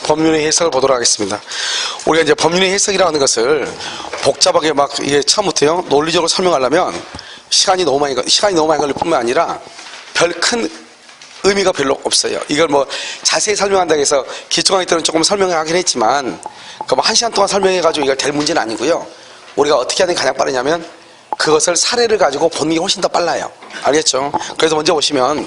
법률의 해석을 보도록 하겠습니다. 우리가 이제 법률의 해석이라고 하는 것을 복잡하게 막 이게 처음부터요 논리적으로 설명하려면 시간이 너무 많이 걸릴 뿐만 아니라 별 큰 의미가 별로 없어요. 이걸 뭐 자세히 설명한다고 해서 기초 강의 때는 조금 설명하긴 했지만 그 뭐 1시간 동안 설명해가지고 이걸 될 문제는 아니고요. 우리가 어떻게 하는 게 가장 빠르냐면 그것을 사례를 가지고 보는 게 훨씬 더 빨라요. 알겠죠? 그래서 먼저 보시면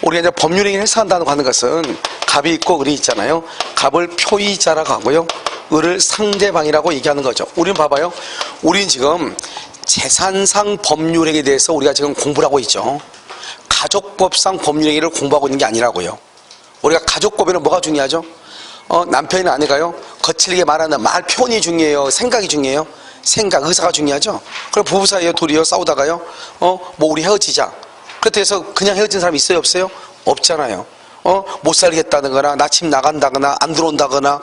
우리가 이제 법률행위를 해석한다고 하는 것은 갑이 있고 을이 있잖아요. 갑을 표의자라고 하고요. 을을 상대방이라고 얘기하는 거죠. 우리는 봐봐요. 우리는 지금 재산상 법률행위에 대해서 우리가 지금 공부를 하고 있죠. 가족법상 법률행위를 공부하고 있는 게 아니라고요. 우리가 가족법에는 뭐가 중요하죠? 남편이나 아내가요 거칠게 말하는 말 표현이 중요해요? 생각이 중요해요? 생각, 의사가 중요하죠. 그럼 부부 사이에 둘이요 싸우다가요 뭐 우리 헤어지자 그렇게 해서 그냥 헤어진 사람이 있어요 없어요? 없잖아요. 못 살겠다거나 나 집 나간다거나 안 들어온다거나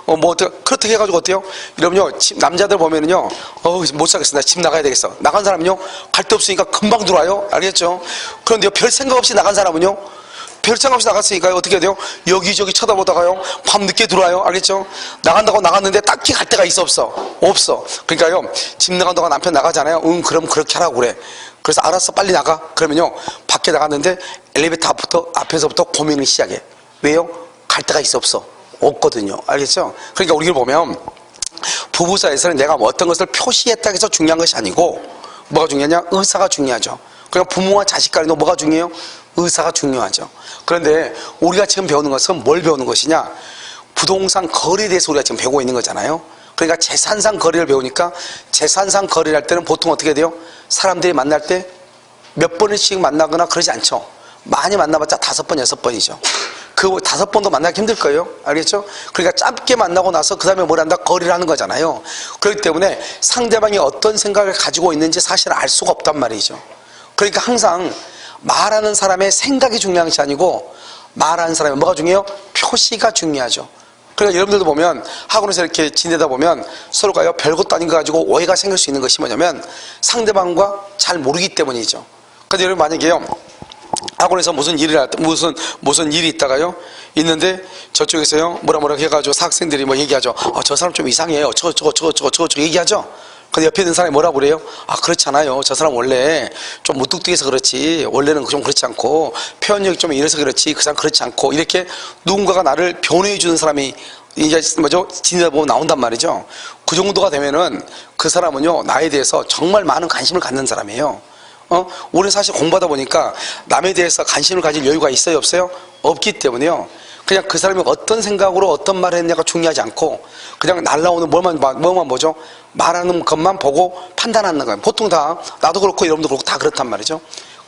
뭐 그렇게 해가지고 어때요? 이러면요 남자들 보면은요 못 살겠어 나 집 나가야 되겠어. 나간 사람은요 갈 데 없으니까 금방 들어와요. 알겠죠? 그런데 별 생각 없이 나간 사람은요 별 생각 없이 나갔으니까요 어떻게 해야 돼요? 여기저기 쳐다보다가요 밤늦게 들어와요. 알겠죠? 나간다고 나갔는데 딱히 갈 데가 있어 없어. 그러니까요 집 나간다고 남편 나가잖아요. 그럼 그렇게 하라고 그래. 그래서 알았어 빨리 나가. 그러면요 밖에 나갔는데 엘리베이터 앞에서부터 고민을 시작해. 왜요? 갈 데가 있어 없거든요. 알겠죠? 그러니까 우리를 보면 부부 사이에서는 내가 어떤 것을 표시했다고 해서 중요한 것이 아니고 뭐가 중요하냐? 의사가 중요하죠. 그러니까 부모와 자식 간에도 뭐가 중요해요? 의사가 중요하죠. 그런데 우리가 지금 배우는 것은 뭘 배우는 것이냐? 부동산 거래에 대해서 우리가 지금 배우고 있는 거잖아요. 그러니까 재산상 거래를 배우니까 재산상 거래를 할 때는 보통 어떻게 돼요? 사람들이 만날 때 몇 번씩 만나거나 그러지 않죠. 많이 만나봤자 5번, 6번이죠. 그 5번도 만나기 힘들 거예요. 알겠죠? 그러니까 짧게 만나고 나서 그 다음에 뭘 한다? 거래를 하는 거잖아요. 그렇기 때문에 상대방이 어떤 생각을 가지고 있는지 사실 알 수가 없단 말이죠. 그러니까 항상 말하는 사람의 생각이 중요한 것이 아니고 말하는 사람의 뭐가 중요해요? 표시가 중요하죠. 그러니까 여러분들도 보면 학원에서 이렇게 지내다 보면 서로가요 별것도 아닌 거 가지고 오해가 생길 수 있는 것이 뭐냐면 상대방과 잘 모르기 때문이죠. 근데 여러분 만약에요 학원에서 무슨 일이 있다가요 있는데 저쪽에서요 뭐라 해가지고 학생들이 뭐 얘기하죠. 저 사람 좀 이상해요. 저거 얘기하죠. 근데 옆에 있는 사람이 뭐라고 그래요? 그렇잖아요. 저 사람 원래 좀 무뚝뚝해서 그렇지 원래는 좀 그렇지 않고 표현력이 좀 이래서 그렇지 그 사람 그렇지 않고 이렇게 누군가가 나를 변호해 주는 사람이 이제 지내다 보면 나온단 말이죠. 그 정도가 되면은 그 사람은요 나에 대해서 정말 많은 관심을 갖는 사람이에요. 우리는 사실 공부하다 보니까 남에 대해서 관심을 가질 여유가 있어요 없어요? 없기 때문에요 그냥 그 사람이 어떤 생각으로 어떤 말을 했냐가 중요하지 않고 그냥 날라오는 뭐만 보죠? 말하는 것만 보고 판단하는 거예요. 보통 다 나도 그렇고 여러분도 그렇고 다 그렇단 말이죠.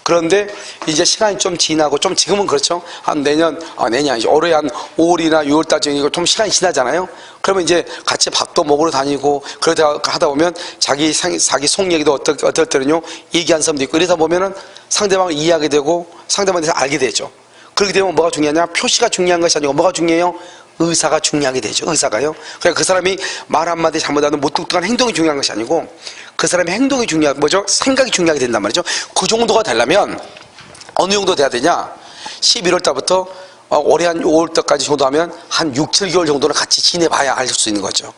그런데 이제 시간이 좀 지나고 좀 지금은 그렇죠. 한 내년이 아니죠. 올해 한 5월이나 6월달쯤이고 좀 시간이 지나잖아요. 그러면 이제 같이 밥도 먹으러 다니고 그러다 하다 보면 자기 속 얘기도 어떨 때는요 얘기한 사람도 있고 이러다 보면은 상대방을 이해하게 되고 상대방에 대해서 알게 되죠. 그렇게 되면 뭐가 중요하냐? 표시가 중요한 것이 아니고 뭐가 중요해요? 의사가 중요하게 되죠. 의사가요. 그러니까 그 사람이 말 한마디 잘못하는 무뚝뚝한 행동이 중요한 것이 아니고 그 사람의 행동이 중요한 뭐죠? 생각이 중요하게 된단 말이죠. 그 정도가 되려면 어느 정도 돼야 되냐? 11월 달부터 올해 한 5월 달까지 정도 하면 한 6, 7개월 정도는 같이 지내봐야 알 수 있는 거죠.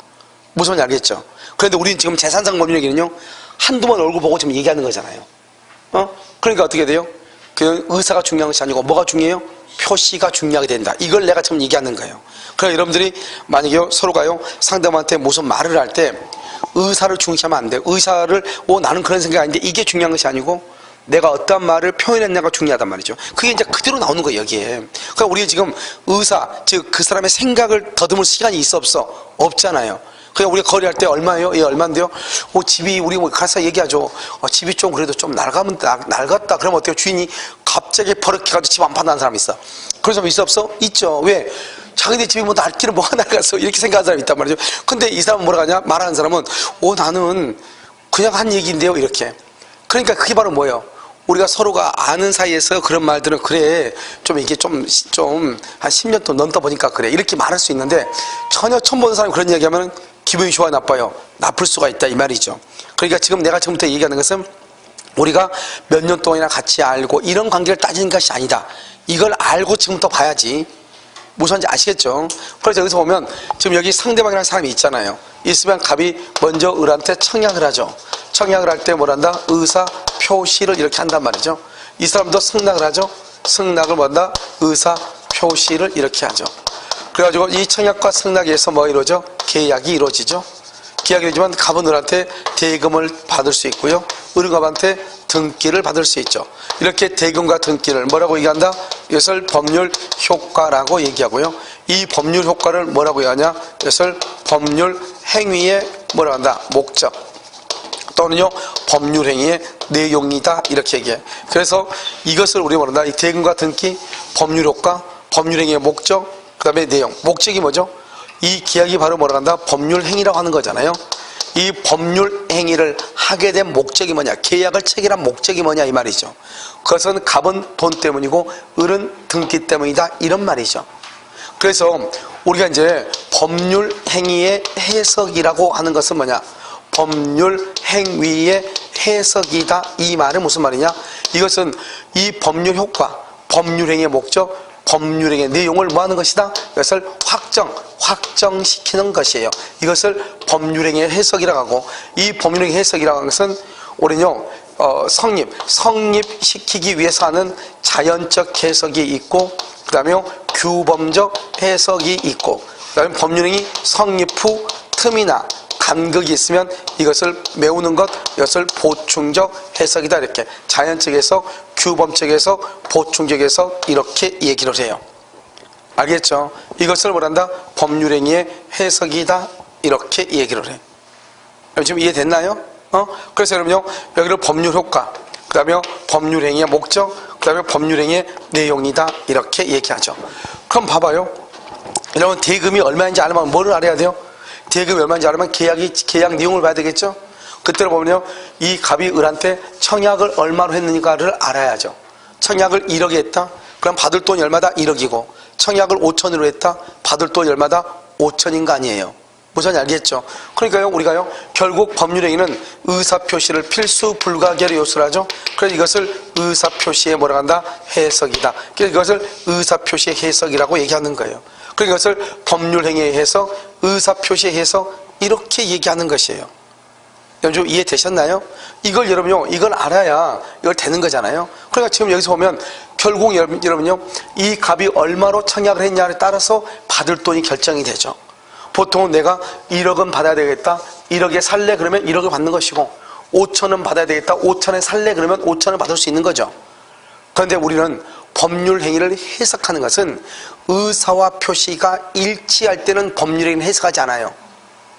무슨 말인지 알겠죠? 그런데 우리는 지금 재산상 법률행위는요 한두 번 얼굴 보고 지금 얘기하는 거잖아요. 그러니까 어떻게 돼요? 그 의사가 중요한 것이 아니고 뭐가 중요해요? 표시가 중요하게 된다. 이걸 내가 지금 얘기하는 거예요. 그러니까 여러분들이 만약에 서로가요 상대방한테 무슨 말을 할 때 의사를 중시하면 안 돼요. 의사를 나는 그런 생각이 아닌데 이게 중요한 것이 아니고 내가 어떤 말을 표현했냐가 중요하단 말이죠. 그게 이제 그대로 나오는 거예요 여기에. 그러니까 우리가 지금 의사 즉 그 사람의 생각을 더듬을 시간이 있어 없어? 없잖아요. 그냥 우리가 거래할 때 얼마예요? 얼마인데요? 집이 우리 가서 얘기하죠. 집이 좀 그래도 좀 낡았다. 그러면 어때요? 주인이 갑자기 버럭해가지고 집 안 판다는 사람이 있어. 그런 사람 있어 없어? 있죠. 왜? 자기네 집이 뭐 낡기는 뭐가 낡았어 이렇게 생각하는 사람이 있단 말이죠. 근데 이 사람은 뭐라 하냐? 말하는 사람은 나는 그냥 한 얘기인데요 이렇게. 그러니까 그게 바로 뭐예요? 우리가 서로가 아는 사이에서 그런 말들은 그래 좀 이게 좀 한 10년 또 넘다 보니까 그래 이렇게 말할 수 있는데 전혀 처음 보는 사람이 그런 얘기하면 기분이 좋아요 나빠요? 나쁠 수가 있다 이 말이죠. 그러니까 지금 내가 지금부터 얘기하는 것은 우리가 몇 년 동안이나 같이 알고 이런 관계를 따지는 것이 아니다. 이걸 알고 지금부터 봐야지 무슨 말인지 아시겠죠? 그래서 여기서 보면 지금 여기 상대방이라는 사람이 있잖아요. 있으면 갑이 먼저 을한테 청약을 하죠. 청약을 할 때 뭐란다? 의사 표시를 이렇게 한단 말이죠. 이 사람도 승낙을 하죠. 승낙을 뭐한다? 의사 표시를 이렇게 하죠. 그래가지고 이 청약과 승낙에서 뭐 이루어져? 계약이 이루어지죠. 계약이 이루어지면 갑은 을한테 대금을 받을 수 있고요. 을은 갑한테 등기를 받을 수 있죠. 이렇게 대금과 등기를 뭐라고 얘기한다? 이것을 법률 효과라고 얘기하고요. 이 법률 효과를 뭐라고 얘기하냐? 이것을 법률 행위의 뭐라고 한다? 목적 또는요 법률 행위의 내용이다 이렇게 얘기해. 그래서 이것을 우리 뭐란다? 이 대금과 등기, 법률 효과, 법률 행위의 목적, 그 다음에 내용. 목적이 뭐죠? 이 계약이 바로 뭐라고 한다? 법률 행위라고 하는 거잖아요. 이 법률 행위를 하게 된 목적이 뭐냐? 계약을 체결한 목적이 뭐냐 이 말이죠. 그것은 갑은 돈 때문이고 을은 등기 때문이다 이런 말이죠. 그래서 우리가 이제 법률 행위의 해석이라고 하는 것은 뭐냐? 법률 행위의 해석이다 이 말은 무슨 말이냐? 이것은 이 법률 효과, 법률 행위의 목적, 법률 행위의 내용을 뭐 하는 것이다? 이것을 확정시키는 것이에요. 이것을 법률 행위의 해석이라고 하고, 이 법률 행위의 해석이라고 하는 것은 우리는요 성립시키기 위해서 하는 자연적 해석이 있고, 그 다음에 규범적 해석이 있고, 그 다음에 법률 행위 성립 후 틈이나 간극이 있으면 이것을 메우는 것, 이것을 보충적 해석이다 이렇게 자연적 해석, 규범적 해석, 보충적 해석 이렇게 얘기를 해요. 알겠죠? 이것을 뭐란다? 법률행위의 해석이다 이렇게 얘기를 해. 지금 이해됐나요? 그래서 여러분요 여기를 법률 효과, 그 다음에 법률행위의 목적, 그 다음에 법률행위의 내용이다 이렇게 얘기하죠. 그럼 봐봐요. 여러분 대금이 얼마인지 알면 뭐를 알아야 돼요? 대금이 얼마인지 알면 계약 내용을 봐야 되겠죠? 그때로 보면요 이 갑이 을한테 청약을 얼마로 했는가를 알아야죠. 청약을 1억에 했다? 그럼 받을 돈이 얼마다? 1억이고 청약을 5천으로 했다? 받을 돈이 얼마다? 5천인 거 아니에요. 무슨 알겠죠? 그러니까요 우리가요 결국 법률행위는 의사표시를 필수 불가결의 요소로 하죠. 그래서 이것을 의사표시의 뭐라고 한다? 해석이다. 그래서 이것을 의사표시의 해석이라고 얘기하는 거예요. 그러니까 이것을 법률행위의 해석, 의사표시의 해석 이렇게 얘기하는 것이에요. 여러분 이해되셨나요? 이걸 여러분요 이걸 알아야 이걸 되는 거잖아요. 그러니까 지금 여기서 보면 결국 여러분요 이 갑이 얼마로 청약을 했냐에 따라서 받을 돈이 결정이 되죠. 보통은 내가 1억은 받아야 되겠다, 1억에 살래 그러면 1억을 받는 것이고 5천은 받아야 되겠다, 5천에 살래 그러면 5천을 받을 수 있는 거죠. 그런데 우리는 법률 행위를 해석하는 것은 의사와 표시가 일치할 때는 법률 행위는 해석하지 않아요.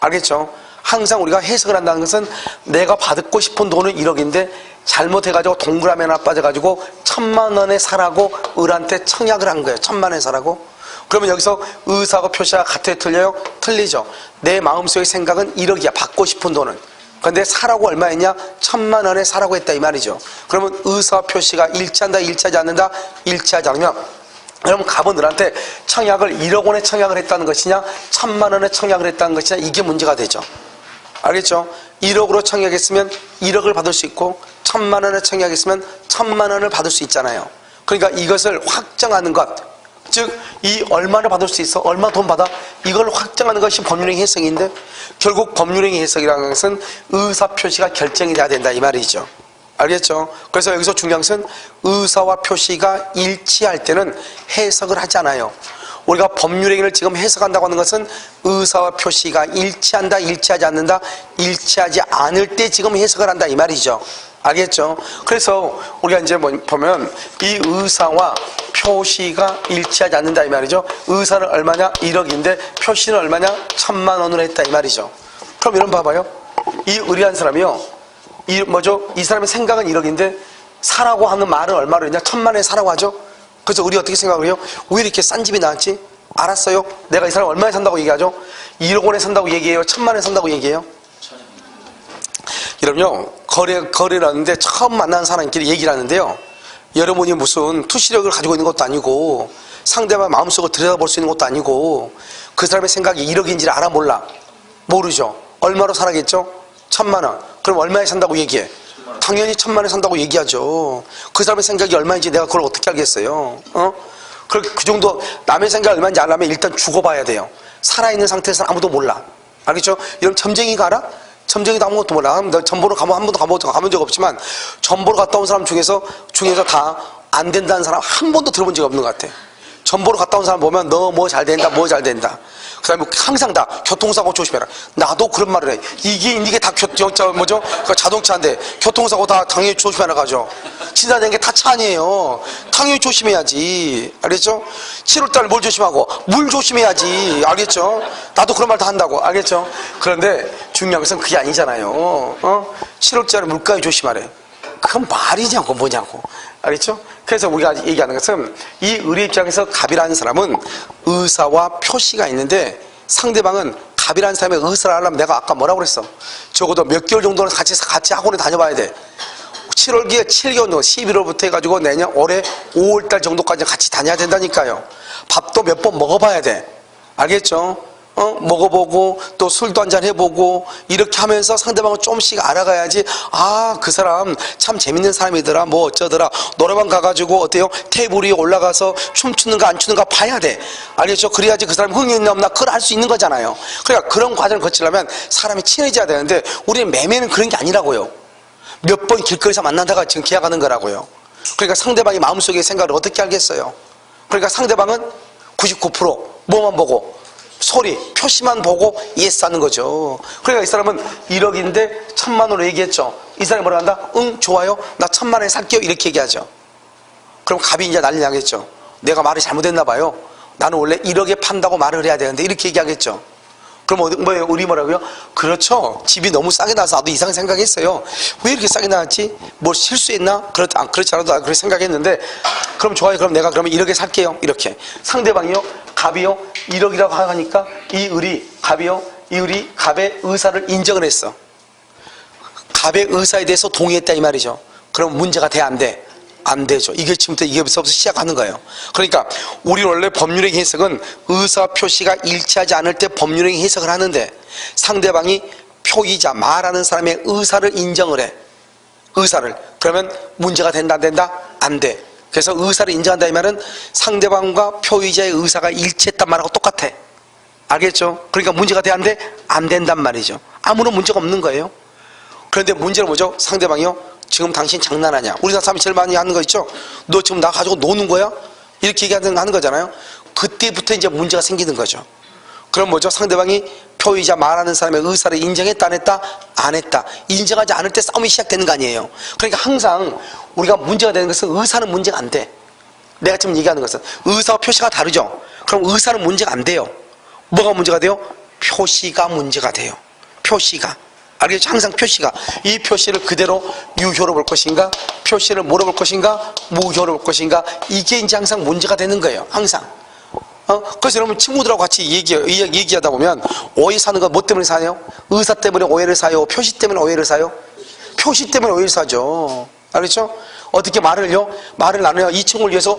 알겠죠? 항상 우리가 해석을 한다는 것은 내가 받고 싶은 돈은 1억인데 잘못해가지고 동그라미 하나 빠져가지고 1,000만 원에 사라고 을한테 청약을 한 거예요. 1,000만 원에 사라고. 그러면 여기서 의사하고 표시가 같아요? 틀려요? 틀리죠. 내 마음속의 생각은 1억이야. 받고 싶은 돈은. 그런데 사라고 얼마였냐? 1,000만 원에 사라고 했다 이 말이죠. 그러면 의사와 표시가 일치한다, 일치하지 않는다? 일치하지 않으면 그러면 갑은 을한테 청약을 1억 원에 청약을 했다는 것이냐 1,000만 원에 청약을 했다는 것이냐 이게 문제가 되죠. 알겠죠? 1억으로 청약했으면 1억을 받을 수 있고 1,000만 원에 청약했으면 1,000만 원을 받을 수 있잖아요. 그러니까 이것을 확정하는 것, 즉 이 얼마를 받을 수 있어? 얼마 돈 받아? 이걸 확정하는 것이 법률행위 해석인데 결국 법률행위 해석이라는 것은 의사표시가 결정이 돼야 된다 이 말이죠. 알겠죠? 그래서 여기서 중요한 것은 의사와 표시가 일치할 때는 해석을 하지 않아요. 우리가 법률행위를 지금 해석한다고 하는 것은 의사와 표시가 일치한다, 일치하지 않는다, 일치하지 않을 때 지금 해석을 한다 이 말이죠. 알겠죠? 그래서 우리가 이제 보면 이 의사와 표시가 일치하지 않는다 이 말이죠. 의사는 얼마냐? 1억인데 표시는 얼마냐? 1,000만 원으로 했다 이 말이죠. 그럼 이런 봐봐요. 이 의리한 사람이요. 이 사람의 생각은 1억인데 사라고 하는 말은 얼마로 했냐? 1,000만 원에 사라고 하죠. 그래서 우리 어떻게 생각을 해요? 왜 이렇게 싼 집이 나왔지? 알았어요. 내가 이 사람 얼마에 산다고 얘기하죠? 1억 원에 산다고 얘기해요? 1,000만 원에 산다고 얘기해요? 여러분요 거래를 하는데 처음 만나는 사람끼리 얘기를 하는데요 여러분이 무슨 투시력을 가지고 있는 것도 아니고 상대방 마음속을 들여다볼 수 있는 것도 아니고 그 사람의 생각이 1억인지를 알아 몰라? 모르죠. 얼마로 사라겠죠? 1,000만 원. 그럼 얼마에 산다고 얘기해? 당연히 1,000만 원에 산다고 얘기하죠. 그 사람의 생각이 얼마인지 내가 그걸 어떻게 알겠어요? 그 정도 남의 생각이 얼마인지 알려면 일단 죽어봐야 돼요. 살아있는 상태에서는 아무도 몰라. 알겠죠? 이런 점쟁이가 알아? 점쟁이도 아무것도 몰라. 너 전보로 가면 한 번도 가본 적 없지만 전보로 갔다 온 사람 중에서 다 안 된다는 사람 한 번도 들어본 적이 없는 것 같아. 전보로 갔다 온 사람 보면 너 뭐 잘 된다, 뭐 잘 된다. 그 다음에 항상 다 교통사고 조심해라. 나도 그런 말을 해. 이게 다 뭐죠? 그 자동차인데 교통사고 다 당연히 조심하라 가죠. 진단된 게 다 차 아니에요. 당연히 조심해야지. 알겠죠? 7월달 뭘 조심하고 물 조심해야지. 알겠죠? 나도 그런 말 다 한다고. 알겠죠? 그런데 중요한 것은 그게 아니잖아요. 7월달에 물가에 조심하래. 그건 말이냐고 뭐냐고. 알겠죠? 그래서 우리가 얘기하는 것은 이 의리 입장에서 갑이라는 사람은 의사와 표시가 있는데 상대방은 갑이라는 사람의 의사를 하려면 내가 아까 뭐라고 그랬어? 적어도 몇 개월 정도는 같이 학원에 다녀봐야 돼. 7월기에 7개월 정도, 11월부터 해가지고 내년 올해 5월달 정도까지 같이 다녀야 된다니까요. 밥도 몇 번 먹어봐야 돼. 알겠죠? 먹어보고 또 술도 한잔 해보고 이렇게 하면서 상대방을 조금씩 알아가야지. 아, 그 사람 참 재밌는 사람이더라, 뭐 어쩌더라. 노래방 가가지고 어때요? 테이블 위에 올라가서 춤추는가 안 추는가 봐야 돼. 알겠죠? 그래야지 그 사람이 흥이 있나 없나 그걸 알 수 있는 거잖아요. 그러니까 그런 과정을 거치려면 사람이 친해져야 되는데 우리는 매매는 그런 게 아니라고요. 몇 번 길거리에서 만나다가 지금 계약하는 거라고요. 그러니까 상대방이 마음속의 생각을 어떻게 알겠어요? 그러니까 상대방은 99% 뭐만 보고 소리, 표시만 보고 예스 하는 거죠. 그러니까 이 사람은 1억인데 1,000만 원으로 얘기했죠. 이 사람이 뭐라 한다? 응, 좋아요. 나 1,000만 원에 살게요. 이렇게 얘기하죠. 그럼 갑이 이제 난리 나겠죠. 내가 말이 잘못했나 봐요. 나는 원래 1억에 판다고 말을 해야 되는데 이렇게 얘기하겠죠. 그럼 뭐예요? 우리 뭐라고요? 그렇죠. 집이 너무 싸게 나서 나도 이상 생각했어요. 왜 이렇게 싸게 나왔지? 뭘 실수했나? 그렇지 않아도 그렇게 생각했는데 그럼 좋아요. 그럼 내가 그러면 1억에 살게요. 이렇게. 상대방이요? 갑이요? 1억이라고 하니까 이 을이 갑이요? 이 을이 갑의 의사를 인정을 했어. 갑의 의사에 대해서 동의했다 이 말이죠. 그럼 문제가 돼 안 돼? 안 되죠. 이게 지금부터 이게부터 시작하는 거예요. 그러니까 우리 원래 법률행위 해석은 의사 표시가 일치하지 않을 때 법률행위 해석을 하는데 상대방이 표의자 말하는 사람의 의사를 인정을 해. 의사를. 그러면 문제가 된다 안 된다? 안 돼. 그래서 의사를 인정한다 이 말은 상대방과 표의자의 의사가 일치했단 말하고 똑같아. 알겠죠? 그러니까 문제가 돼 안 돼? 안 된단 말이죠. 아무런 문제가 없는 거예요. 그런데 문제는 뭐죠? 상대방이요? 지금 당신 장난하냐? 우리나라 사람이 제일 많이 하는 거 있죠? 너 지금 나 가지고 노는 거야? 이렇게 얘기하는 거잖아요. 그때부터 이제 문제가 생기는 거죠. 그럼 뭐죠? 상대방이 표의자 말하는 사람의 의사를 인정했다 안 했다? 안 했다. 인정하지 않을 때 싸움이 시작되는 거 아니에요. 그러니까 항상 우리가 문제가 되는 것은 의사는 문제가 안 돼. 내가 지금 얘기하는 것은 의사와 표시가 다르죠. 그럼 의사는 문제가 안 돼요. 뭐가 문제가 돼요? 표시가 문제가 돼요. 표시가. 알겠죠? 항상 표시가. 이 표시를 그대로 유효로 볼 것인가? 표시를 뭐로 볼 것인가? 무효로 볼 것인가? 이게 이제 항상 문제가 되는 거예요. 항상. 그래서 여러분 친구들하고 같이 얘기하다 보면 오해 사는 거 뭐 때문에 사요? 의사 때문에 오해를 사요? 표시 때문에 오해를 사요? 표시 때문에 오해를 사죠. 알겠죠? 어떻게 말을 나눠요. 이 친구를 위해서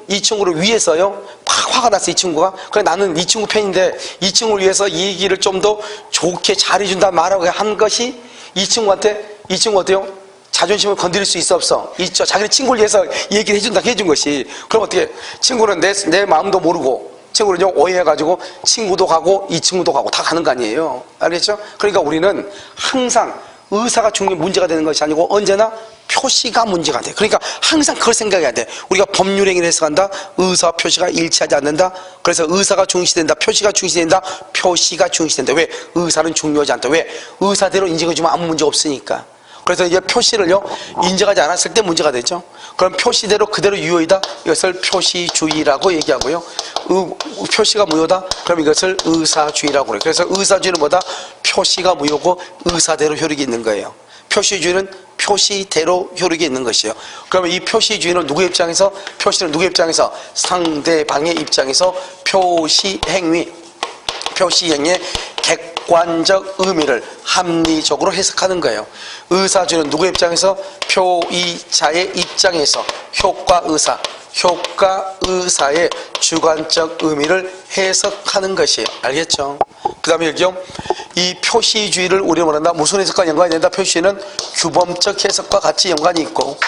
이 친구를 위해서요. 막 화가 났어, 이 친구가. 그래, 나는 이 친구 팬인데, 이 친구를 위해서 이 얘기를 좀 더 좋게 잘해준다는 말하고 한 것이 이 친구 어때요? 자존심을 건드릴 수 있어, 없어? 있죠. 자기네 친구를 위해서 얘기를 해준 것이. 그럼 어떻게, 친구는 내 마음도 모르고, 친구를 오해해가지고, 친구도 가고, 이 친구도 가고, 다 가는 거 아니에요. 알겠죠? 그러니까 우리는 항상 의사가 문제가 되는 것이 아니고, 언제나 표시가 문제가 돼. 그러니까 항상 그걸 생각해야 돼. 우리가 법률행위를 해석한다. 의사와 표시가 일치하지 않는다. 그래서 의사가 중시된다. 표시가 중시된다. 표시가 중시된다. 왜? 의사는 중요하지 않다. 왜? 의사대로 인정해주면 아무 문제 없으니까. 그래서 이제 표시를요 인정하지 않았을 때 문제가 되죠. 그럼 표시대로 그대로 유효이다. 이것을 표시주의라고 얘기하고요. 표시가 무효다. 그럼 이것을 의사주의라고 그래요. 그래서 의사주의는 뭐다? 표시가 무효고 의사대로 효력이 있는 거예요. 표시주의는 표시대로 효력이 있는 것이에요. 그러면 이 표시주의는 누구의 입장에서? 표시는 누구의 입장에서? 상대방의 입장에서 표시행위의 객관적 의미를 합리적으로 해석하는 거예요. 의사주의는 누구의 입장에서? 표의자의 입장에서 효과의사의 주관적 의미를 해석하는 것이에요. 알겠죠? 그 다음에 여기요. 이 표시주의를 우리가 뭐란다? 무슨 해석과 연관이 된다? 표시는 규범적 해석과 같이 연관이 있고,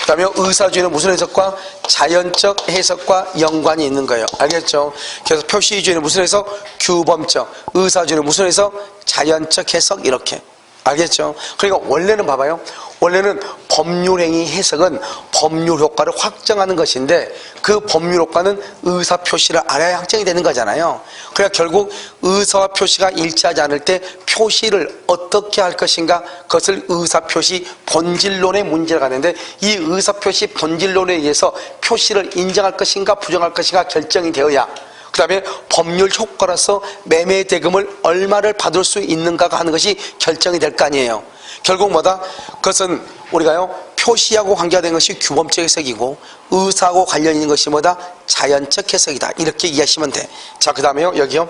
다음에 의사주의는 무슨 해석과 자연적 해석과 연관이 있는 거예요. 알겠죠? 그래서 표시주의는 무슨 해석? 규범적. 의사주의는 무슨 해석? 자연적 해석. 이렇게. 알겠죠? 그러니까 원래는 봐봐요. 원래는 법률행위 해석은 법률 효과를 확정하는 것인데 그 법률 효과는 의사 표시를 알아야 확정이 되는 거잖아요. 그러니까 결국 의사와 표시가 일치하지 않을 때 표시를 어떻게 할 것인가, 그것을 의사 표시 본질론의 문제가 되는데, 이 의사 표시 본질론에 의해서 표시를 인정할 것인가 부정할 것인가 결정이 되어야 그 다음에 법률 효과로서 매매 대금을 얼마를 받을 수 있는가가 하는 것이 결정이 될 거 아니에요. 결국 뭐다? 그것은 우리가요, 표시하고 관계된 것이 규범적 해석이고 의사하고 관련 있는 것이 뭐다? 자연적 해석이다. 이렇게 이해하시면 돼. 자, 그 다음에요, 여기요.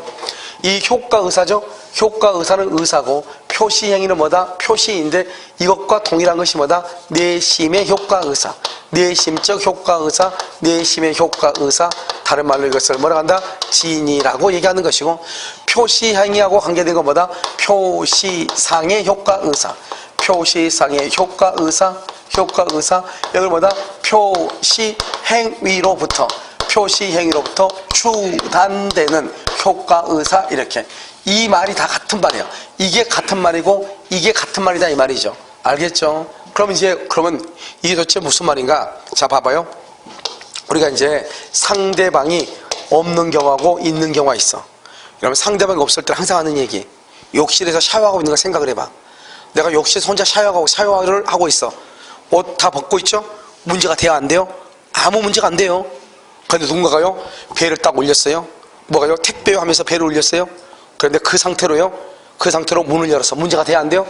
이 효과 의사죠? 효과 의사는 의사고 표시 행위는 뭐다? 표시인데 이것과 동일한 것이 뭐다? 내심의 효과 의사. 내심적 효과 의사, 내심의 효과 의사. 다른 말로 이것을 뭐라고 한다? 진이라고 얘기하는 것이고, 표시 행위하고 관계된 건 뭐다? 표시상의 효과 의사. 표시상의 효과 의사, 효과 의사. 여기를 뭐다? 표시 행위로부터 추단되는 효과 의사. 이렇게. 이 말이 다 같은 말이에요. 이게 같은 말이고 이게 같은 말이다 이 말이죠. 알겠죠? 그러면 이게 도대체 무슨 말인가? 자, 봐봐요. 우리가 이제 상대방이 없는 경우하고 있는 경우가 있어. 그러면 상대방이 없을 때 항상 하는 얘기. 욕실에서 샤워하고 있는 걸 생각을 해봐. 내가 욕실에서 혼자 샤워를 하고 있어. 옷 다 벗고 있죠? 문제가 돼야 안 돼요? 아무 문제가 안 돼요. 그런데 누군가가요, 배를 딱 올렸어요. 뭐가요? 택배요 하면서 배를 올렸어요. 그런데 그 상태로 문을 열어서 문제가 돼야 안 돼요?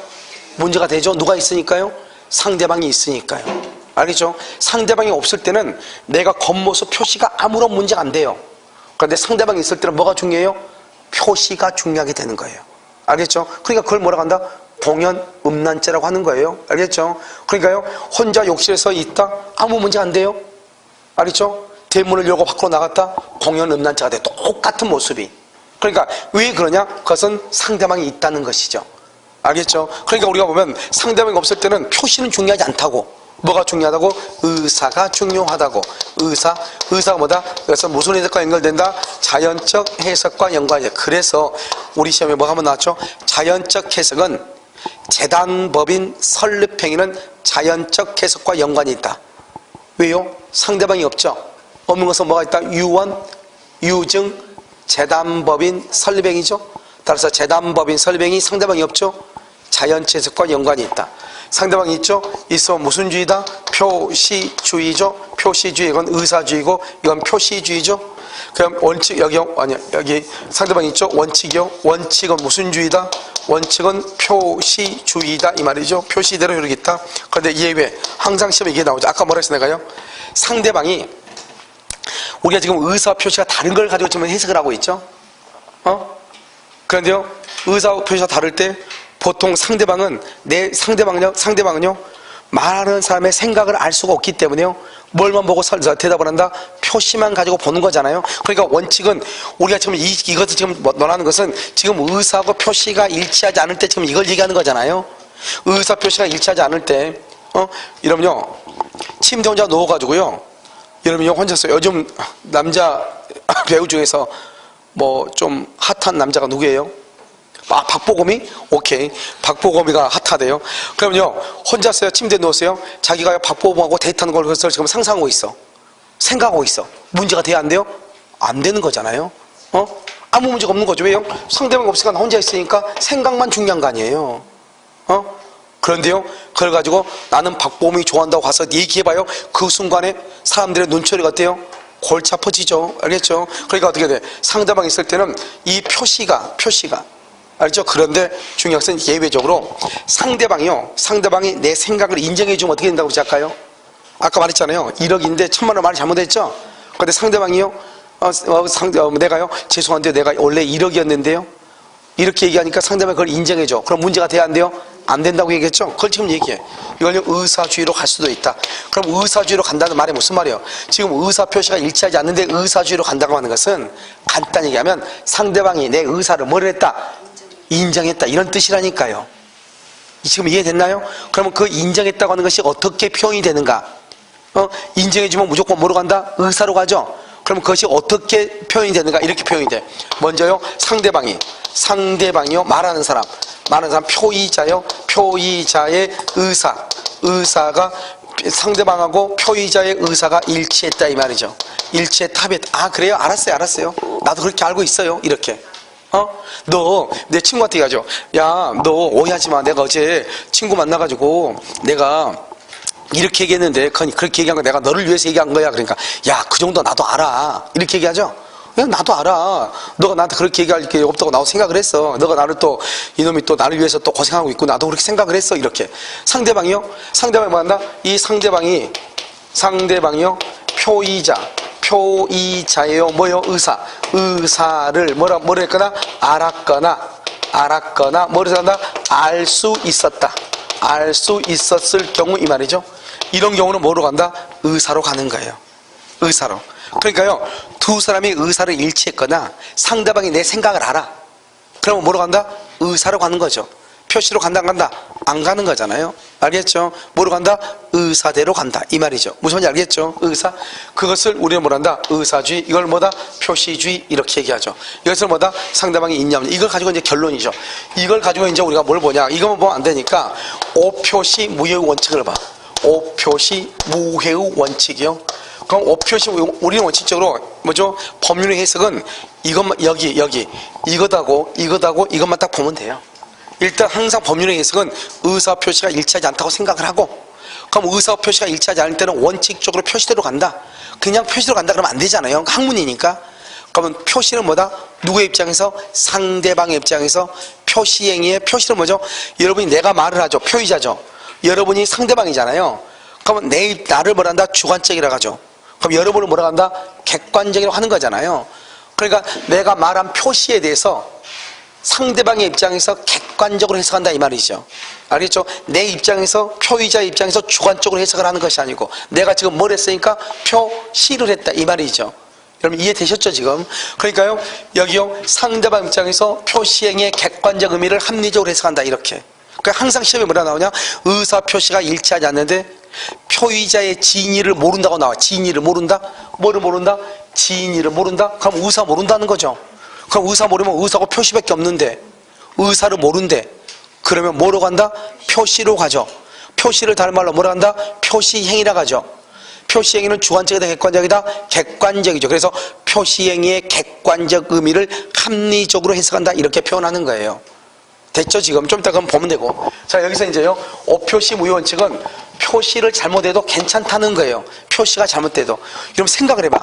문제가 되죠. 누가 있으니까요? 상대방이 있으니까요. 알겠죠? 상대방이 없을 때는 내가 겉모습 표시가 아무런 문제가 안 돼요. 그런데 상대방이 있을 때는 뭐가 중요해요? 표시가 중요하게 되는 거예요. 알겠죠? 그러니까 그걸 뭐라고 한다? 공연 음란죄라고 하는 거예요. 알겠죠? 그러니까요, 혼자 욕실에서 있다? 아무 문제 안 돼요. 알겠죠? 대문을 열고 밖으로 나갔다? 공연 음란죄가 돼. 똑같은 모습이. 그러니까 왜 그러냐? 그것은 상대방이 있다는 것이죠. 알겠죠? 그러니까 우리가 보면 상대방이 없을 때는 표시는 중요하지 않다고. 뭐가 중요하다고? 의사가 중요하다고. 의사가 뭐다? 그래서 무슨 해석과 연결된다? 자연적 해석과 연관이죠. 그래서 우리 시험에 뭐 한번 나왔죠? 자연적 해석은 재단법인 설립행위는 자연적 해석과 연관이 있다. 왜요? 상대방이 없죠. 없는 것은 뭐가 있다? 유언, 유증, 재단법인 설립행위죠. 따라서 재단법인 설립행위, 상대방이 없죠. 자연적 해석과 연관이 있다. 상대방이 있죠? 있으면 무슨 주의다? 표시주의죠. 표시주의, 이건 의사주의고 이건 표시주의죠. 그럼 원칙, 여기 상대방이 있죠? 원칙이요. 원칙은 무슨 주의다? 원칙은 표시주의다 이 말이죠. 표시대로 이루겠다. 그런데 예외, 항상 시험에 이게 나오죠. 아까 뭐라 했어 내가요? 상대방이, 우리가 지금 의사 표시가 다른 걸 가지고 지금 해석을 하고 있죠. 그런데요, 의사 표시가 다를 때 보통 상대방은요, 말하는 사람의 생각을 알 수가 없기 때문에요, 뭘만 보고 대답을 한다? 표시만 가지고 보는 거잖아요. 그러니까 원칙은 우리가 지금 이것을 지금 논하는 것은 지금 의사하고 표시가 일치하지 않을 때 지금 이걸 얘기하는 거잖아요. 의사 표시가 일치하지 않을 때, 여러분요, 침대 혼자 누워가지고요, 여러분요, 혼자서 요즘 남자 배우 중에서 뭐 좀 핫한 남자가 누구예요? 아, 박보검이? 오케이. 박보검이가 핫하대요. 그러면요, 혼자서요, 침대에 누웠어요. 자기가 박보검하고 데이트하는 걸 지금 상상하고 있어. 생각하고 있어. 문제가 돼야 안 돼요? 안 되는 거잖아요. 아무 문제가 없는 거죠. 왜요? 상대방이 없으니까 나 혼자 있으니까 생각만 중요한 거 아니에요. 그런데요, 그걸 가지고 나는 박보검이 좋아한다고 가서 얘기해봐요. 그 순간에 사람들의 눈초리가 어때요? 골치 아파지죠. 알겠죠? 그러니까 어떻게 돼? 상대방이 있을 때는 이 표시가 알죠? 그런데 중요한 것은 예외적으로 상대방이 내 생각을 인정해주면 어떻게 된다고 시작할까요? 아까 말했잖아요. 1억인데 1000만 원 말을 잘못했죠? 근데 상대방이요, 내가요, 죄송한데 내가 원래 1억이었는데요, 이렇게 얘기하니까 상대방이 그걸 인정해줘. 그럼 문제가 돼야 안 돼요? 안 된다고 얘기했죠? 그걸 지금 얘기해. 이걸 의사주의로 갈 수도 있다. 그럼 의사주의로 간다는 말이 무슨 말이에요? 지금 의사 표시가 일치하지 않는데 의사주의로 간다고 하는 것은 간단히 얘기하면 상대방이 내 의사를 뭐를 했다? 인정했다. 이런 뜻이라니까요. 지금 이해됐나요? 그러면 그 인정했다고 하는 것이 어떻게 표현이 되는가? 인정해주면 무조건 뭐로 간다? 의사로 가죠. 그럼 그것이 어떻게 표현이 되는가? 이렇게 표현이 돼. 먼저요, 상대방이요, 말하는 사람 표의자요, 표의자의 의사가 상대방하고 표의자의 의사가 일치했다 이 말이죠. 일치했다, 합의했다. 아, 그래요? 알았어요. 나도 그렇게 알고 있어요. 이렇게. 너 내 친구한테 얘기하죠. 야, 너 오해하지 마. 내가 어제 친구 만나가지고 내가 이렇게 얘기했는데 그렇게 얘기한 거 내가 너를 위해서 얘기한 거야. 그러니까 야, 그 정도 나도 알아. 이렇게 얘기하죠. 그냥 나도 알아. 너가 나한테 그렇게 얘기할 게 없다고 나도 생각을 했어. 너가 나를 또 이놈이 또 나를 위해서 또 고생하고 있고 나도 그렇게 생각을 했어. 이렇게. 상대방이 뭐 한다? 이 상대방이요, 표의자예요. 뭐요? 의사를 뭐라 했거나 알았거나 뭐를 한다? 알 수 있었을 경우 이 말이죠. 이런 경우는 뭐로 간다? 의사로 가는 거예요. 의사로. 그러니까요, 두 사람이 의사를 일치했거나 상대방이 내 생각을 알아. 그러면 뭐로 간다? 의사로 가는 거죠. 표시로 간다, 안 간다? 안 가는 거잖아요. 알겠죠? 뭐로 간다? 의사대로 간다. 이 말이죠. 무슨 말인지 알겠죠? 의사. 그것을 우리는 뭐라 한다? 의사주의. 이걸 뭐다? 표시주의. 이렇게 얘기하죠. 이것을 뭐다? 상대방이 있냐, 없냐. 이걸 가지고 이제 결론이죠. 이걸 가지고 이제 우리가 뭘 보냐. 이거만 보면 안 되니까, 오표시 무효의 원칙을 봐. 오표시 무효의 원칙이요. 그럼 오표시, 우리는 원칙적으로 뭐죠? 법률의 해석은 이것만, 이것하고 이것만 딱 보면 돼요. 일단 항상 법률의 해석은 의사 표시가 일치하지 않다고 생각을 하고, 그럼 의사 표시가 일치하지 않을 때는 원칙적으로 표시대로 간다. 그냥 표시대로 간다 그러면 안 되잖아요. 학문이니까. 그러면 표시는 뭐다? 누구의 입장에서? 상대방의 입장에서. 표시행위의 표시는 뭐죠? 여러분이 내가 말을 하죠. 표의자죠. 여러분이 상대방이잖아요. 그러면 나를 뭐라 한다? 주관적이라고 하죠. 그럼 여러분을 뭐라 한다? 객관적이라고 하는 거잖아요. 그러니까 내가 말한 표시에 대해서 상대방의 입장에서 객관적으로 해석한다 이 말이죠. 알겠죠? 내 입장에서, 표의자의 입장에서 주관적으로 해석을 하는 것이 아니고, 내가 지금 뭘 했으니까 표시를 했다 이 말이죠. 여러분 이해되셨죠 지금? 그러니까요, 여기요, 상대방 입장에서 표시행위의 객관적 의미를 합리적으로 해석한다 이렇게. 그러니까 항상 시험에 뭐라 나오냐? 의사 표시가 일치하지 않는데 표의자의 진위를 모른다고 나와. 진위를 모른다? 뭐를 모른다? 진위를 모른다? 그럼 의사 모른다는 거죠. 그럼 의사 모르면 의사고 표시밖에 없는데, 의사를 모른대. 그러면 뭐로 간다? 표시로 가죠. 표시를 다른 말로 뭐라 한다? 표시행위라고 하죠. 표시행위는 주관적이다, 객관적이다? 객관적이죠. 그래서 표시행위의 객관적 의미를 합리적으로 해석한다 이렇게 표현하는 거예요. 됐죠 지금? 좀 이따 그럼 보면 되고. 자, 여기서 이제요, 오표시 무효 원칙은 표시를 잘못해도 괜찮다는 거예요. 표시가 잘못돼도. 그럼 생각을 해봐.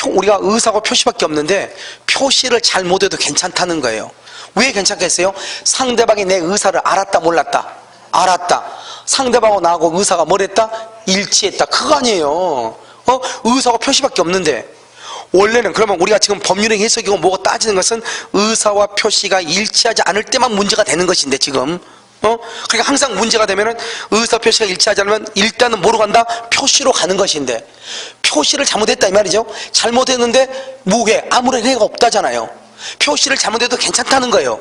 우리가 의사고 표시밖에 없는데 표시를 잘못해도 괜찮다는 거예요. 왜 괜찮겠어요? 상대방이 내 의사를 알았다, 몰랐다? 알았다. 상대방하고 나하고 의사가 뭘 했다? 일치했다. 그거 아니에요. 의사고 표시밖에 없는데. 원래는 그러면 우리가 지금 법률의 해석이고 뭐가 따지는 것은 의사와 표시가 일치하지 않을 때만 문제가 되는 것인데 지금 그러니까 항상 문제가 되면은 의사 표시가 일치하지 않으면 일단은 뭐로 간다? 표시로 가는 것인데, 표시를 잘못했다 이 말이죠. 잘못했는데 무해, 아무런 해가 없다잖아요. 표시를 잘못해도 괜찮다는 거예요.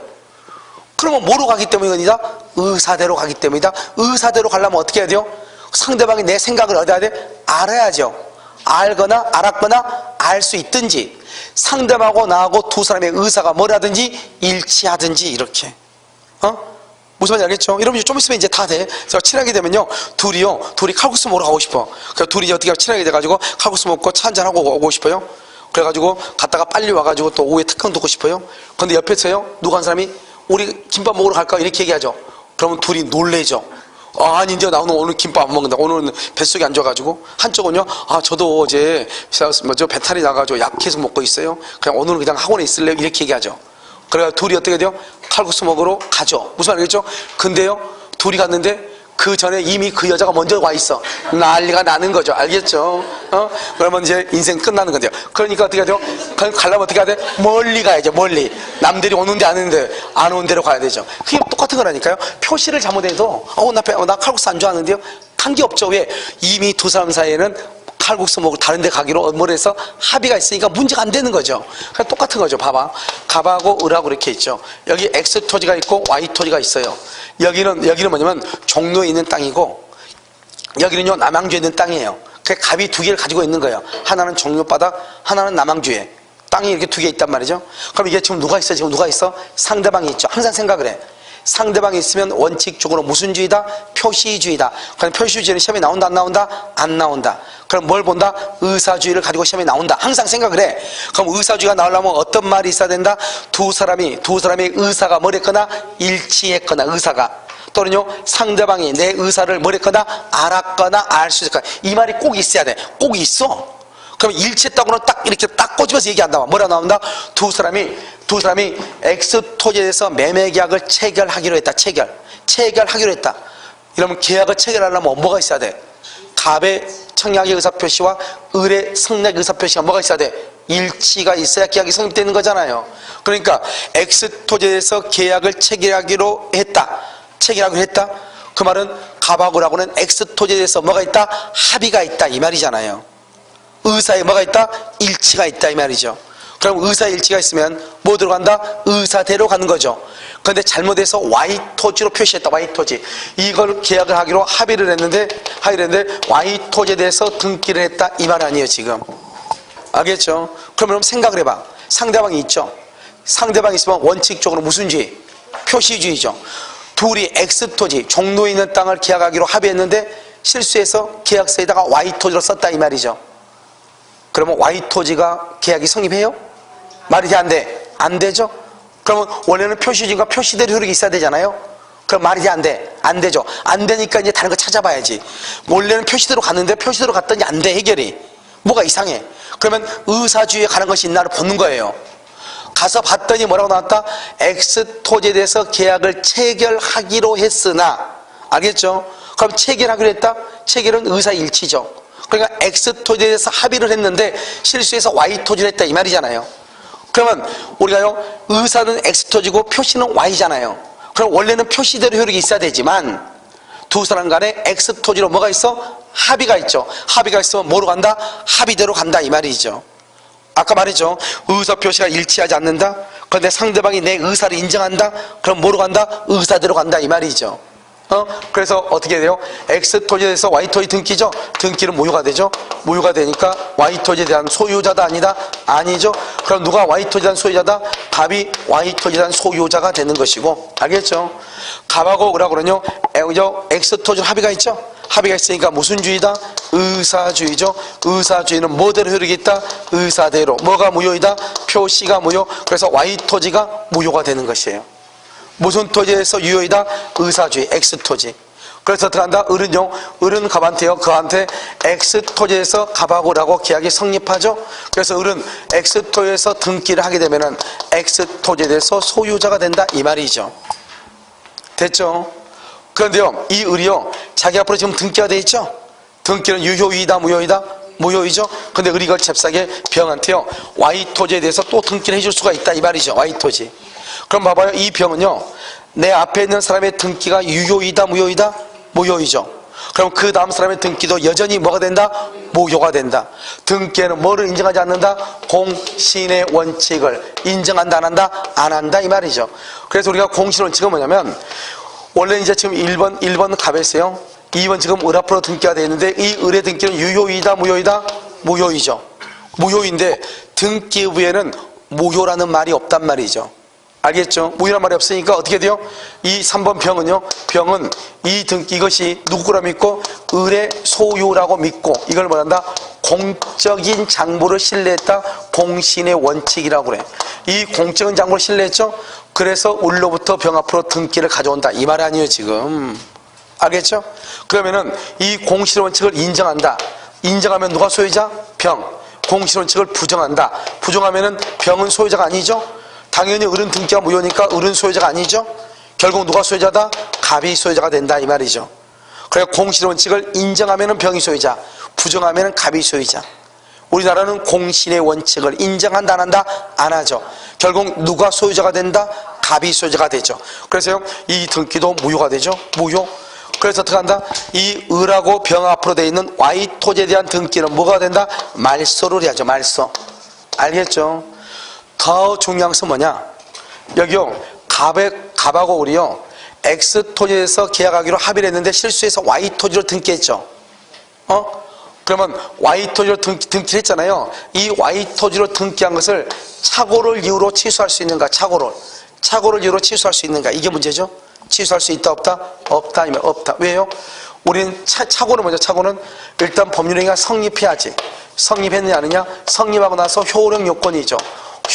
그러면 뭐로 가기 때문이다? 의사대로 가기 때문이다. 의사대로 가려면 어떻게 해야 돼요? 상대방이 내 생각을 얻어야 돼? 알아야죠. 알거나 알았거나 알 수 있든지, 상대방하고 나하고 두 사람의 의사가 뭐라든지 일치하든지 이렇게. 무슨 말인지 알겠죠? 여러분 좀 있으면 이제 다 돼. 그래서 친하게 되면요, 둘이 칼국수 먹으러 가고 싶어. 그래서 둘이 어떻게 친하게 돼가지고 칼국수 먹고 차 한잔하고 오고 싶어요. 그래가지고 갔다가 빨리 와가지고 또 오후에 특강 듣고 싶어요. 근데 옆에서요, 누가 한 사람이 우리 김밥 먹으러 갈까? 이렇게 얘기하죠. 그러면 둘이 놀래죠. 아니 이제 나 오늘 김밥 안 먹는다. 오늘은 뱃속이 안 좋아가지고. 한쪽은요, 저도 어제 배탈이 나가지고 약해서 먹고 있어요. 그냥 오늘은 그냥 학원에 있을래요. 이렇게 얘기하죠. 그래서 둘이 어떻게 돼요? 칼국수 먹으러 가죠. 무슨 말이겠죠? 근데요, 둘이 갔는데 그 전에 이미 그 여자가 먼저 와 있어. 난리가 나는 거죠. 알겠죠? 그러면 이제 인생 끝나는 건데요. 그러니까 어떻게 해야 돼요? 가려면 어떻게 해야 돼? 멀리 가야죠. 멀리. 남들이 오는데 안 오는 데로 가야 되죠. 그게 똑같은 거라니까요. 표시를 잘못해도 나 칼국수 안 좋아하는데요. 관계없죠. 왜? 이미 두 사람 사이에는 칼국수 먹고 다른 데 가기로 뭘 해서 합의가 있으니까 문제가 안 되는 거죠. 그러니까 똑같은 거죠. 봐봐. 갑하고 을하고 이렇게 있죠. 여기 X 토지가 있고 Y 토지가 있어요. 여기는 뭐냐면 종로에 있는 땅이고, 여기는요 남양주에 있는 땅이에요. 그 갑이 두 개를 가지고 있는 거예요. 하나는 종려바닥, 하나는 남항주에. 땅이 이렇게 두 개 있단 말이죠. 그럼 이게 지금 누가 있어? 지금 누가 있어? 상대방이 있죠. 항상 생각을 해. 상대방이 있으면 원칙적으로 무슨 주의다? 표시주의다. 그럼 표시주의는 시험에 나온다, 안 나온다? 안 나온다. 그럼 뭘 본다? 의사주의를 가지고 시험에 나온다. 항상 생각을 해. 그럼 의사주의가 나오려면 어떤 말이 있어야 된다? 두 사람의 의사가 뭐랬거나 일치했거나, 의사가. 또는요, 상대방이 내 의사를 뭐랬거나 알았거나 알 수 있을까. 이 말이 꼭 있어야 돼. 꼭 있어. 그럼 일치했다고는 딱 이렇게 딱 꼬집어서 얘기한다. 뭐라 나온다? 두 사람이 X 토지에 대해서 매매 계약을 체결하기로 했다. 체결하기로 했다. 이러면 계약을 체결하려면 뭐가 있어야 돼? 갑의 청약의 의사표시와 을의 성략 의사표시가 뭐가 있어야 돼? 일치가 있어야 계약이 성립되는 거잖아요. 그러니까 X 토지에 대해서 계약을 체결하기로 했다. 그 말은 갑하고 라고는 X 토지에 대해서 뭐가 있다? 합의가 있다. 이 말이잖아요. 의사에 뭐가 있다? 일치가 있다. 이 말이죠. 그럼 의사일치가 있으면 뭐 들어간다? 의사대로 가는 거죠. 그런데 잘못해서 Y토지로 표시했다. Y토지. 이걸 계약을 하기로 합의를 했는데 Y토지에 대해서 등기를 했다. 이 말 아니에요 지금. 알겠죠? 그러면 생각을 해봐. 상대방이 있죠. 상대방이 있으면 원칙적으로 무슨 주의? 표시주의죠. 둘이 X토지, 종로에 있는 땅을 계약하기로 합의했는데 실수해서 계약서에다가 Y토지로 썼다. 이 말이죠. 그러면 Y토지가 계약이 성립해요? 말이 돼, 안 돼? 안 되죠? 그러면 원래는 표시주의가 표시대로 효력이 있어야 되잖아요? 그럼 말이 돼, 안 돼? 안 되죠? 안 되니까 이제 다른 거 찾아봐야지. 원래는 표시대로 갔는데 표시대로 갔더니 안 돼, 해결이. 뭐가 이상해. 그러면 의사주의에 가는 것이 있나를 보는 거예요. 가서 봤더니 뭐라고 나왔다? X토지에 대해서 계약을 체결하기로 했으나, 알겠죠? 그럼 체결하기로 했다? 체결은 의사일치죠. 그러니까 X토지에 대해서 합의를 했는데 실수해서 Y토지를 했다. 이 말이잖아요. 그러면 우리가요, 의사는 X토지고 표시는 Y잖아요. 그럼 원래는 표시대로 효력이 있어야 되지만 두 사람 간에 X토지로 뭐가 있어? 합의가 있죠. 합의가 있으면 뭐로 간다? 합의대로 간다. 이 말이죠. 아까 말했죠. 의사 표시가 일치하지 않는다. 그런데 상대방이 내 의사를 인정한다. 그럼 뭐로 간다? 의사대로 간다. 이 말이죠. 그래서 어떻게 돼요? X토지에 대해서 Y토지 등기죠? 등기는 무효가 되죠? 무효가 되니까 Y토지에 대한 소유자다 아니다? 아니죠? 그럼 누가 Y토지에 대한 소유자다? 갑이 Y토지에 대한 소유자가 되는 것이고, 알겠죠? 갑하고 뭐라 그러냐? X토지는 합의가 있죠? 합의가 있으니까 무슨 주의다? 의사주의죠. 의사주의는 뭐대로 효력이 있다? 의사대로. 뭐가 무효이다? 표시가 무효. 그래서 Y토지가 무효가 되는 것이에요. 무슨 토지에서 유효이다? 의사주의, X토지. 그래서 들어간다? 을은 갑한테요. 그한테 X토지에서 갑하고 라고 계약이 성립하죠. 그래서 을은 X토지에서 등기를 하게 되면은 X토지에 대해서 소유자가 된다. 이 말이죠. 됐죠? 그런데요, 이 을이요, 자기 앞으로 지금 등기가 돼 있죠? 등기는 유효이다, 무효이다? 무효이죠? 근데 을이 그걸 잽싸게 병한테요, Y토지에 대해서 또 등기를 해줄 수가 있다. 이 말이죠. Y토지. 그럼 봐봐요. 이 병은요, 내 앞에 있는 사람의 등기가 유효이다, 무효이다? 무효이죠. 그럼 그 다음 사람의 등기도 여전히 뭐가 된다? 무효가 된다. 등기에는 뭐를 인정하지 않는다? 공신의 원칙을 인정한다, 안 한다? 안 한다. 이 말이죠. 그래서 우리가 공신 원칙은 뭐냐면, 원래 이제 지금 1번 갑에서요, 2번 지금 을 앞으로 등기가 되어 있는데, 이 을의 등기는 유효이다, 무효이다? 무효이죠. 무효인데 등기 후에는 무효라는 말이 없단 말이죠. 알겠죠? 무효란 말이 없으니까 어떻게 돼요? 이 3번 병은요, 병은 이 등기, 이것이 누구라 믿고? 을의 소유라고 믿고, 이걸 뭐란다? 공적인 장부를 신뢰했다. 공신의 원칙이라고 그래. 이 공적인 장부를 신뢰했죠? 그래서 을로부터 병 앞으로 등기를 가져온다. 이 말 아니에요 지금. 알겠죠? 그러면은 이 공신의 원칙을 인정한다. 인정하면 누가 소유자? 병. 공신의 원칙을 부정한다. 부정하면은 병은 소유자가 아니죠? 당연히 을은 등기가 무효니까 을은 소유자가 아니죠? 결국 누가 소유자다? 갑이 소유자가 된다. 이 말이죠. 그래, 공신의 원칙을 인정하면은 병이 소유자, 부정하면은 갑이 소유자. 우리나라는 공신의 원칙을 인정한다, 안 한다? 안 하죠. 결국 누가 소유자가 된다? 갑이 소유자가 되죠. 그래서요, 이 등기도 무효가 되죠. 무효. 그래서 어떻게 한다? 이 을하고 병 앞으로 되어 있는 Y토지에 대한 등기는 뭐가 된다? 말소를 해야죠. 말소. 알겠죠? 더 중요한 것은 뭐냐? 여기요, 갑하고 을이요, X토지에서 계약하기로 합의를 했는데 실수해서 Y토지로 등기했죠. 그러면 Y토지로 등기를 했잖아요. 이 Y토지로 등기한 것을 착오를 이유로 취소할 수 있는가? 착오를 이유로 취소할 수 있는가? 이게 문제죠. 취소할 수 있다 없다? 없다 아니면 없다. 왜요? 우리는 착오는 뭐죠? 착오는 일단 법률행위가 성립해야지. 성립했느냐 아니냐? 성립하고 나서 효력 요건이죠.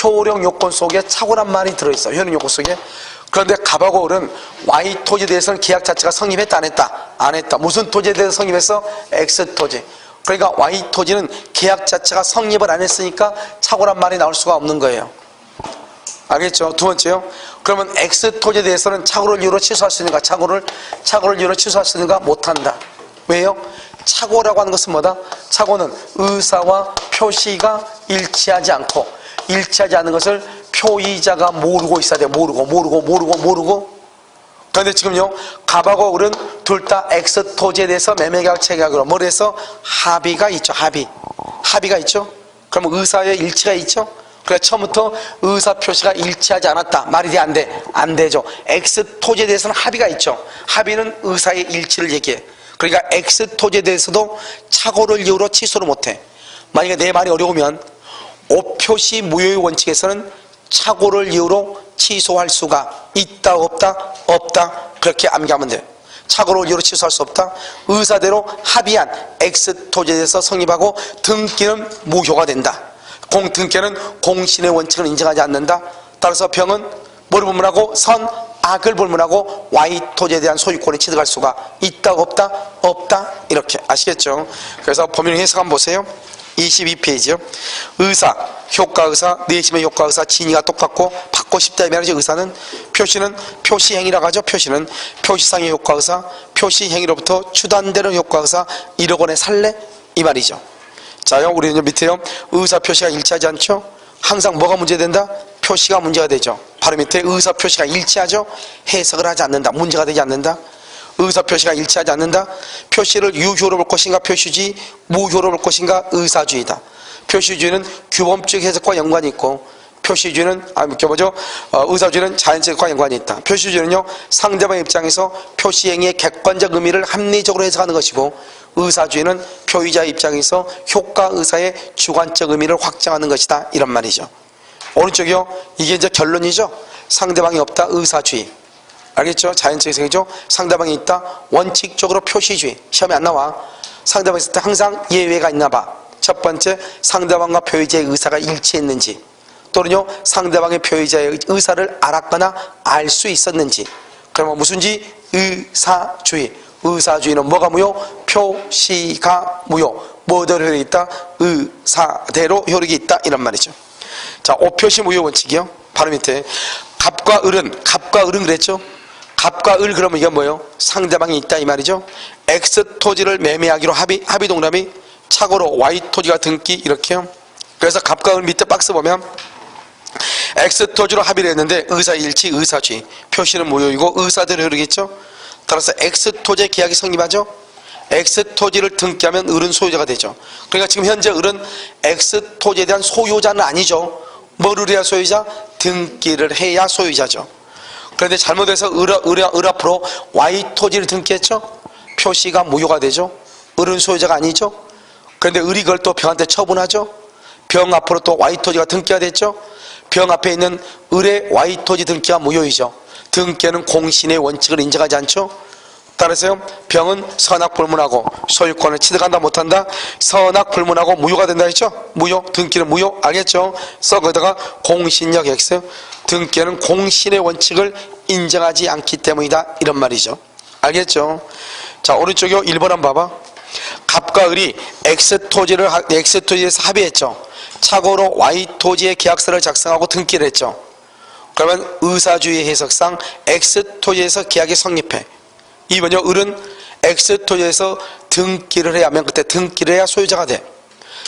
효력 요건 속에 착오란 말이 들어있어. 효력 요건 속에. 그런데 갑하고 을은 Y토지에 대해서는 계약 자체가 성립했다 안 했다? 안 했다. 무슨 토지에 대해서 성립했어? X토지. 그러니까 Y토지는 계약 자체가 성립을 안 했으니까 착오란 말이 나올 수가 없는 거예요. 알겠죠? 두 번째요. 그러면 X토지에 대해서는 착오를 이유로 취소할 수 있는가? 착오를 이유로 취소할 수 있는가? 못한다. 왜요? 착오라고 하는 것은 뭐다? 착오는 의사와 표시가 일치하지 않는 것을 표의자가 모르고 있어야 돼요. 모르고. 그런데 지금요, 갑하고 을은 둘 다 X토지에 대해서 매매계약 체계하기로 뭐를 해서 합의가 있죠. 합의가 있죠. 그러면 의사의 일치가 있죠. 그래서 처음부터 의사 표시가 일치하지 않았다. 말이 돼, 안 돼? 안 되죠. X토지에 대해서는 합의가 있죠. 합의는 의사의 일치를 얘기해. 그러니까 X토지에 대해서도 착오를 이유로 취소를 못해. 만약에 내 말이 어려우면 오표시 무효의 원칙에서는 착오를 이유로 취소할 수가 있다 없다? 없다. 그렇게 암기하면 돼. 착오를 이유로 취소할 수 없다. 의사대로 합의한 X토지에 대해서 성립하고 등기는 무효가 된다. 등기는 공신의 원칙을 인정하지 않는다. 따라서 병은 뭐를 불문하고? 선악을 불문하고 Y토지에 대한 소유권에 취득할 수가 있다 없다? 없다. 이렇게 아시겠죠? 그래서 법률 해석 한번 보세요. 22페이지요. 의사, 효과의사, 내심의 효과의사, 진위가 똑같고 받고 싶다 이 말이죠. 의사는 표시는 표시행위라고 하죠. 표시는 표시상의 효과의사, 표시행위로부터 추단되는 효과의사 1억 원의 살래 이 말이죠. 자요, 우리는 밑에요. 의사 표시가 일치하지 않죠. 항상 뭐가 문제된다? 표시가 문제가 되죠. 바로 밑에 의사 표시가 일치하죠. 해석을 하지 않는다. 문제가 되지 않는다. 의사 표시가 일치하지 않는다. 표시를 유효로 볼 것인가 표시주의, 무효로 볼 것인가 의사주의다. 표시주의는 규범적 해석과 연관이 있고 표시주의는 의사주의는 자연적과 연관이 있다. 표시주의는요, 상대방 입장에서 표시행위의 객관적 의미를 합리적으로 해석하는 것이고 의사주의는 표의자 입장에서 효과 의사의 주관적 의미를 확정하는 것이다. 이런 말이죠. 오른쪽이요, 이게 이제 결론이죠. 상대방이 없다. 의사주의. 알겠죠? 자연적 해석이죠. 상대방이 있다. 원칙적으로 표시주의. 시험에 안 나와. 상대방이 있을 때 항상 예외가 있나 봐. 첫 번째, 상대방과 표의자의 의사가 일치했는지, 또는요, 상대방의 표의자의 의사를 알았거나 알 수 있었는지. 그러면 무슨지? 의사주의. 의사주의는 뭐가 무효? 표시가 무효. 뭐대로 효력이 있다? 의사대로 효력이 있다. 이런 말이죠. 자, 오표시 무효 원칙이요. 바로 밑에 갑과 을은 그랬죠. 갑과 을 그러면 이게 뭐예요? 상대방이 있다 이 말이죠. X토지를 매매하기로 합의 동남이 착오로 Y토지가 등기 이렇게요. 그래서 갑과 을 밑에 박스 보면 X토지로 합의를 했는데 의사일치, 의사주의. 표시는 무효이고 의사대로 효력이겠죠. 따라서 X토지의 계약이 성립하죠. X토지를 등기하면 을은 소유자가 되죠. 그러니까 지금 현재 을은 X토지에 대한 소유자는 아니죠. 뭐를 해야 소유자? 등기를 해야 소유자죠. 그런데 잘못해서 을 앞으로 Y토지를 등기했죠. 표시가 무효가 되죠. 을은 소유자가 아니죠. 그런데 을이 그걸 또 병한테 처분하죠. 병 앞으로 또 Y토지가 등기가 됐죠. 병 앞에 있는 을의 Y토지 등기가 무효이죠. 등기는 공신의 원칙을 인정하지 않죠. 따라서요, 병은 선악 불문하고 소유권을 취득한다 못한다? 선악 불문하고 무효가 된다 했죠. 무효, 등기는 무효. 알겠죠? 거기다가 공신력 X, 등기는 공신의 원칙을 인정하지 않기 때문이다. 이런 말이죠. 알겠죠? 자, 오른쪽에 1번 한번 봐봐. 갑과 을이 X토지에서 합의했죠. 착오로 Y토지의 계약서를 작성하고 등기를 했죠. 그러면 의사주의 해석상 X토지에서 계약이 성립해. 2번요, 을은 X토지에서 등기를 해야 하면 그때 등기를 해야 소유자가 돼.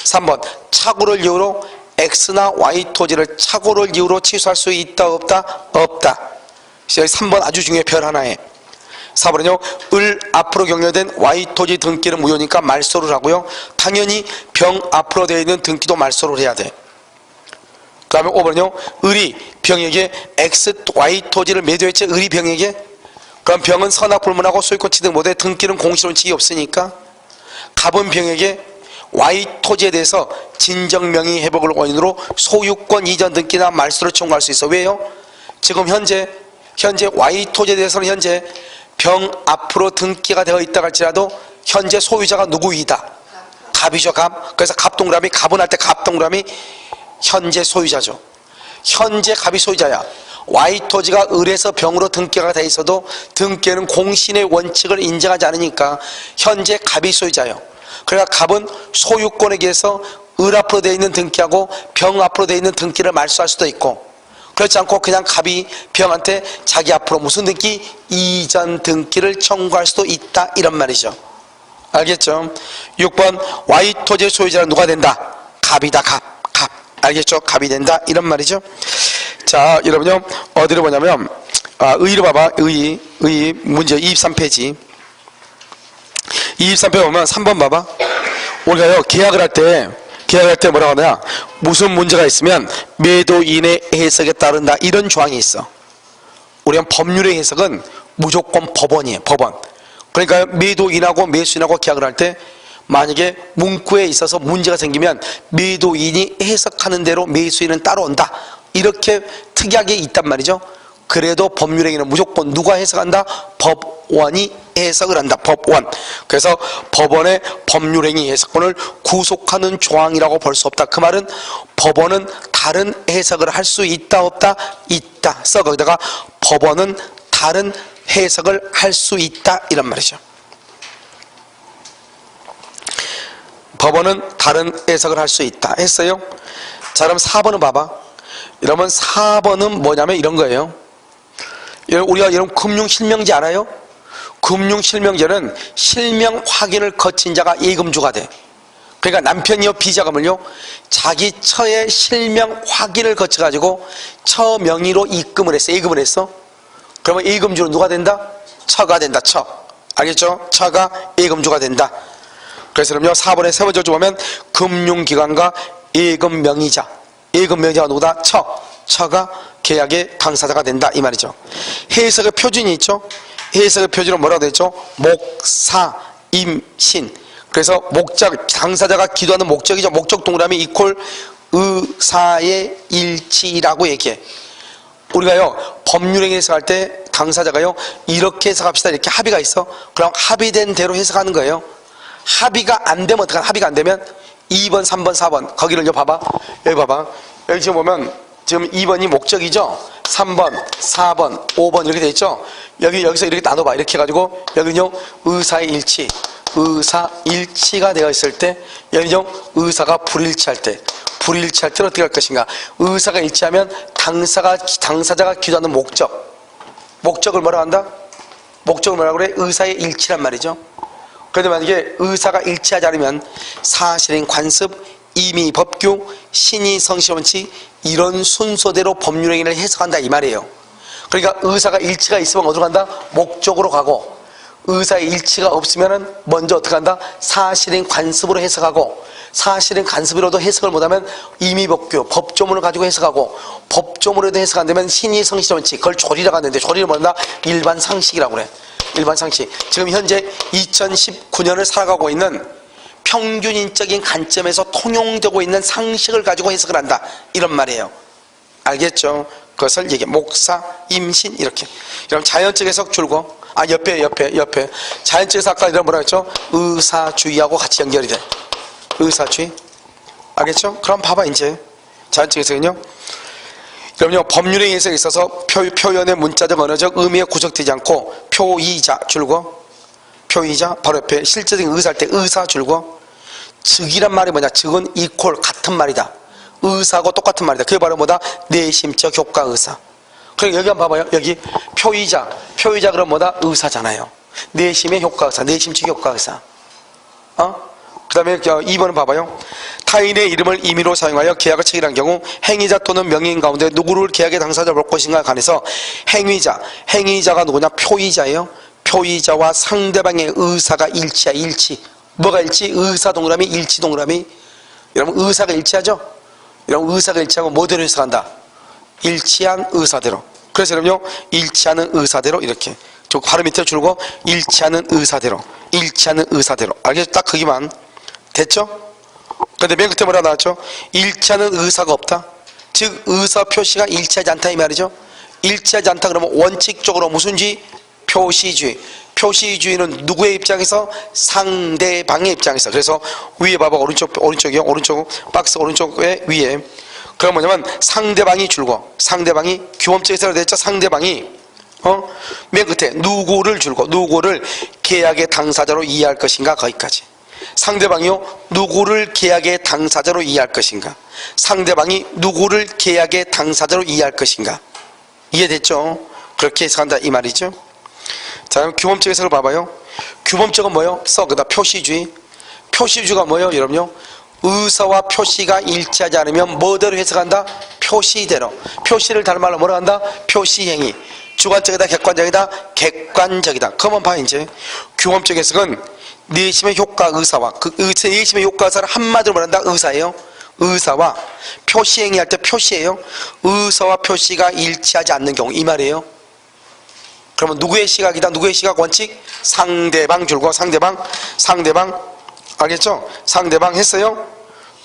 3번, 착오를 이유로 X나 Y토지를 착오를 이유로 취소할 수 있다 없다? 없다. 3번 아주 중요해. 별 하나에. 4번은요, 을 앞으로 경려된 Y토지 등기는 무효니까 말소를 하고요. 당연히 병 앞으로 되어 있는 등기도 말소를 해야 돼. 그 다음에 5번은요, 을이 병에게 Y토지를 매도했지. 을이 병에게. 그럼 병은 선악 불문하고 소유권 취득 못해. 등기는 공실원칙이 없으니까. 갑은 병에게 Y 토지에 대해서 진정 명의 회복을 원인으로 소유권 이전 등기나 말소를 청구할 수 있어. 왜요? 지금 현재 Y 토지에 대해서는 현재 병 앞으로 등기가 되어 있다 할지라도 현재 소유자가 누구이다? 갑이죠, 갑. 그래서 갑동그라미, 갑은 할 때 갑동그라미 현재 소유자죠. 현재 갑이 소유자야. Y 토지가 을에서 병으로 등기가 돼 있어도 등기에는 공신의 원칙을 인정하지 않으니까 현재 갑이 소유자예요. 그러니까 갑은 소유권에 의해서 을 앞으로 되어 있는 등기하고 병 앞으로 되어 있는 등기를 말소할 수도 있고, 그렇지 않고 그냥 갑이 병한테 자기 앞으로 무슨 등기? 이전 등기를 청구할 수도 있다, 이런 말이죠. 알겠죠? 6번 Y 토지의 소유자는 누가 된다? 갑이다. 갑. 알겠죠? 갑이 된다, 이런 말이죠. 자, 여러분요, 어디로 보냐면 의의로 봐봐. 의의 문제 23페이지 23페이지 보면 3번 봐봐. 우리가요 계약을 할 때 뭐라고 하냐, 무슨 문제가 있으면 매도인의 해석에 따른다, 이런 조항이 있어. 우리가 법률의 해석은 무조건 법원이에요. 법원. 그러니까 매도인하고 매수인하고 계약을 할 때 만약에 문구에 있어서 문제가 생기면 매도인이 해석하는 대로 매수인은 따라온다, 이렇게 특이하게 있단 말이죠. 그래도 법률행위는 무조건 누가 해석한다? 법원이 해석을 한다. 법원. 그래서 법원의 법률행위 해석권을 구속하는 조항이라고 볼 수 없다. 그 말은 법원은 다른 해석을 할 수 있다, 없다? 있다. 써 거기다가 법원은 다른 해석을 할 수 있다, 이런 말이죠. 법원은 다른 해석을 할 수 있다 했어요. 자, 그럼 4번은 봐봐. 이러면 4번은 뭐냐면 이런 거예요. 우리가 여러분 금융실명제 알아요? 금융실명제는 실명 확인을 거친 자가 예금주가 돼. 그러니까 남편이요 비자금을요 자기 처의 실명 확인을 거쳐가지고 처 명의로 입금을 했어. 예금을 했어. 그러면 예금주는 누가 된다? 처가 된다. 처. 알겠죠? 처가 예금주가 된다. 그래서 그럼요 4번의 세 번째 줄 보면 금융기관과 예금 명의자가 누구다? 처가 계약의 당사자가 된다, 이 말이죠. 해석의 표준이 있죠. 해석의 표준은 뭐라고 되어 있죠? 목사, 임신. 그래서 목적, 당사자가 기도하는 목적이죠. 목적 동그라미 이퀄 의사의 일치라고 얘기해. 우리가요 법률행위 해석할 때 당사자가요 이렇게 해석합시다, 이렇게 합의가 있어. 그럼 합의된 대로 해석하는 거예요. 합의가 안 되면 어떡하나? 합의가 안 되면 2번, 3번, 4번 거기를 봐봐. 여기 봐봐. 여기 지금 보면 지금 2번이 목적이죠. 3번, 4번, 5번 이렇게 돼 있죠. 여기서 이렇게 나눠봐. 이렇게 해가지고 여기는요 의사의 일치, 의사일치가 되어 있을 때, 여기는요 의사가 불일치할 때는 어떻게 할 것인가? 의사가 일치하면 당사자가 기도하는 목적을 뭐라고 한다? 목적을 뭐라고 그래? 의사의 일치란 말이죠. 그런데 만약에 의사가 일치하지 않으면 사실인 관습, 임의 법규, 신의 성시원칙, 이런 순서대로 법률행위를 해석한다, 이 말이에요. 그러니까 의사가 일치가 있으면 어디로 간다? 목적으로 가고, 의사의 일치가 없으면 먼저 어떻게 한다? 사실인 관습으로 해석하고, 사실인 관습으로도 해석을 못하면 임의 법규, 법조문을 가지고 해석하고, 법조문으로도 해석 안 되면 신의 성시원칙, 그걸 조리라고 하는데, 조리를 뭐한다? 일반 상식이라고 그래. 일반 상식. 지금 현재 2019년을 살아가고 있는 평균인적인 관점에서 통용되고 있는 상식을 가지고 해석을 한다, 이런 말이에요. 알겠죠? 그것을 얘기해. 목사, 임신, 이렇게. 그럼 자연적 해석 줄고, 옆에. 자연적 해석 아까 이런 뭐라 했죠? 의사주의하고 같이 연결이 돼. 의사주의. 알겠죠? 그럼 봐봐, 이제. 자연적 해석은요. 그럼요, 법률의 해석에 있어서 표현의 문자적 언어적 의미에 구속되지 않고 표의자 줄고, 표의자 바로 옆에 실제적인 의사할 때 의사 줄고, 즉이란 말이 뭐냐? 즉은 이퀄 같은 말이다. 의사하고 똑같은 말이다. 그게 바로 뭐다? 내심적 효과 의사. 그럼 여기 한번 봐봐요. 여기 표의자 그럼 뭐다? 의사잖아요. 내심의 효과 의사, 내심적 효과 의사. 그 다음에 2번은 봐봐요. 타인의 이름을 임의로 사용하여 계약을 체결한 경우 행위자 또는 명의인 가운데 누구를 계약의 당사자로 볼 것인가에 관해서 행위자가 누구냐? 표의자예요. 표의자와 상대방의 의사가 일치야. 일치. 뭐가 일치? 의사 동그라미, 일치 동그라미. 여러분 의사가 일치하죠? 여러분 의사가 일치하고 뭐대로 해석한다? 일치한 의사대로. 그래서 여러분요 일치하는 의사대로, 이렇게 저 바로 밑에 줄고 일치하는 의사대로. 알겠죠? 딱 거기만 됐죠? 그런데 맨 끝에 뭐라 나왔죠? 일치하는 의사가 없다. 즉 의사 표시가 일치하지 않다 이 말이죠. 일치하지 않다 그러면 원칙적으로 무슨지? 표시주의. 표시주의는 누구의 입장에서? 상대방의 입장에서. 그래서 위에 봐봐. 오른쪽이요. 오른쪽 박스 오른쪽에 위에. 그럼 뭐냐면 상대방이 줄고, 상대방이 규범적에서 됐죠. 상대방이 맨 끝에 누구를 줄고, 누구를 계약의 당사자로 이해할 것인가, 거기까지. 상대방이요, 누구를 계약의 당사자로 이해할 것인가, 상대방이 누구를 계약의 당사자로 이해할 것인가. 이해됐죠? 그렇게 해석한다 이 말이죠. 자, 그럼 규범적 해석을 봐봐요. 규범적은 뭐요? 그다 표시주의. 표시주의가 뭐요, 여러분요? 의사와 표시가 일치하지 않으면 뭐대로 해석한다? 표시대로. 표시를 다른 말로 뭐라 한다? 표시행위. 주관적이다, 객관적이다? 객관적이다. 그러면 봐, 이제. 규범적 해석은 내심의 효과 의사와, 그 내심의 효과 의사를 한마디로 말한다? 의사예요. 의사와 표시행위 할 때 표시예요. 의사와 표시가 일치하지 않는 경우, 이 말이에요. 그러면 누구의 시각이다? 누구의 시각 원칙? 상대방 줄고, 상대방. 알겠죠? 상대방 했어요.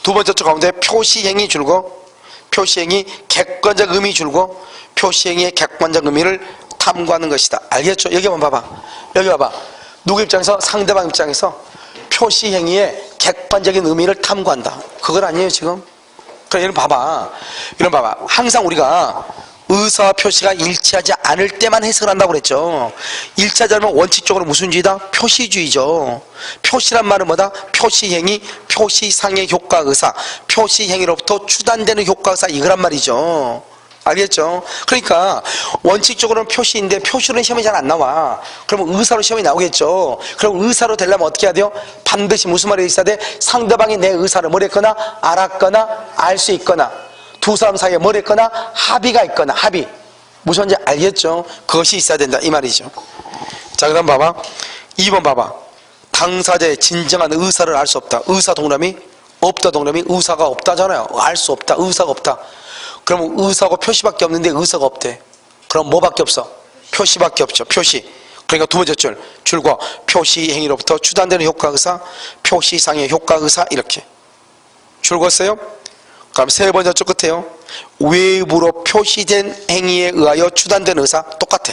두 번째 쪽 가운데 표시행위 줄고, 표시행위 객관적 의미 줄고, 표시행위의 객관적 의미를 탐구하는 것이다. 알겠죠? 여기 한번 봐봐. 여기 봐봐. 누구 입장에서? 상대방 입장에서 표시행위의 객관적인 의미를 탐구한다. 그건 아니에요 지금. 그럼 이런 봐봐. 이런 봐봐. 항상 우리가 의사와 표시가 일치하지 않을 때만 해석을 한다고 그랬죠. 일치하지 않으면 원칙적으로 무슨 주의다? 표시주의죠. 표시란 말은 뭐다? 표시행위, 표시상의 효과 의사, 표시행위로부터 추단되는 효과 의사, 이거란 말이죠. 알겠죠? 그러니까 원칙적으로는 표시인데 표시로는 시험이 잘 안 나와. 그러면 의사로 시험이 나오겠죠. 그럼 의사로 되려면 어떻게 해야 돼요? 반드시 무슨 말이 있어야 돼? 상대방이 내 의사를 뭘 했거나 알았거나 알 수 있거나, 두 사람 사이에 뭘 했거나 합의가 있거나, 합의. 무슨 말인지 알겠죠? 그것이 있어야 된다 이 말이죠. 자, 그 다음 봐봐. 2번 봐봐. 당사자의 진정한 의사를 알 수 없다. 의사 동그라미? 없다 동그라미? 의사가 없다잖아요. 알 수 없다. 의사가 없다. 그럼 의사하고 표시밖에 없는데 의사가 없대. 그럼 뭐밖에 없어? 표시밖에 없죠. 표시. 그러니까 두 번째 줄과 표시 행위로부터 추단되는 효과 의사, 표시상의 효과 의사, 이렇게 줄었어요. 그럼 세 번째 줄 끝에요. 외부로 표시된 행위에 의하여 추단된 의사, 똑같아.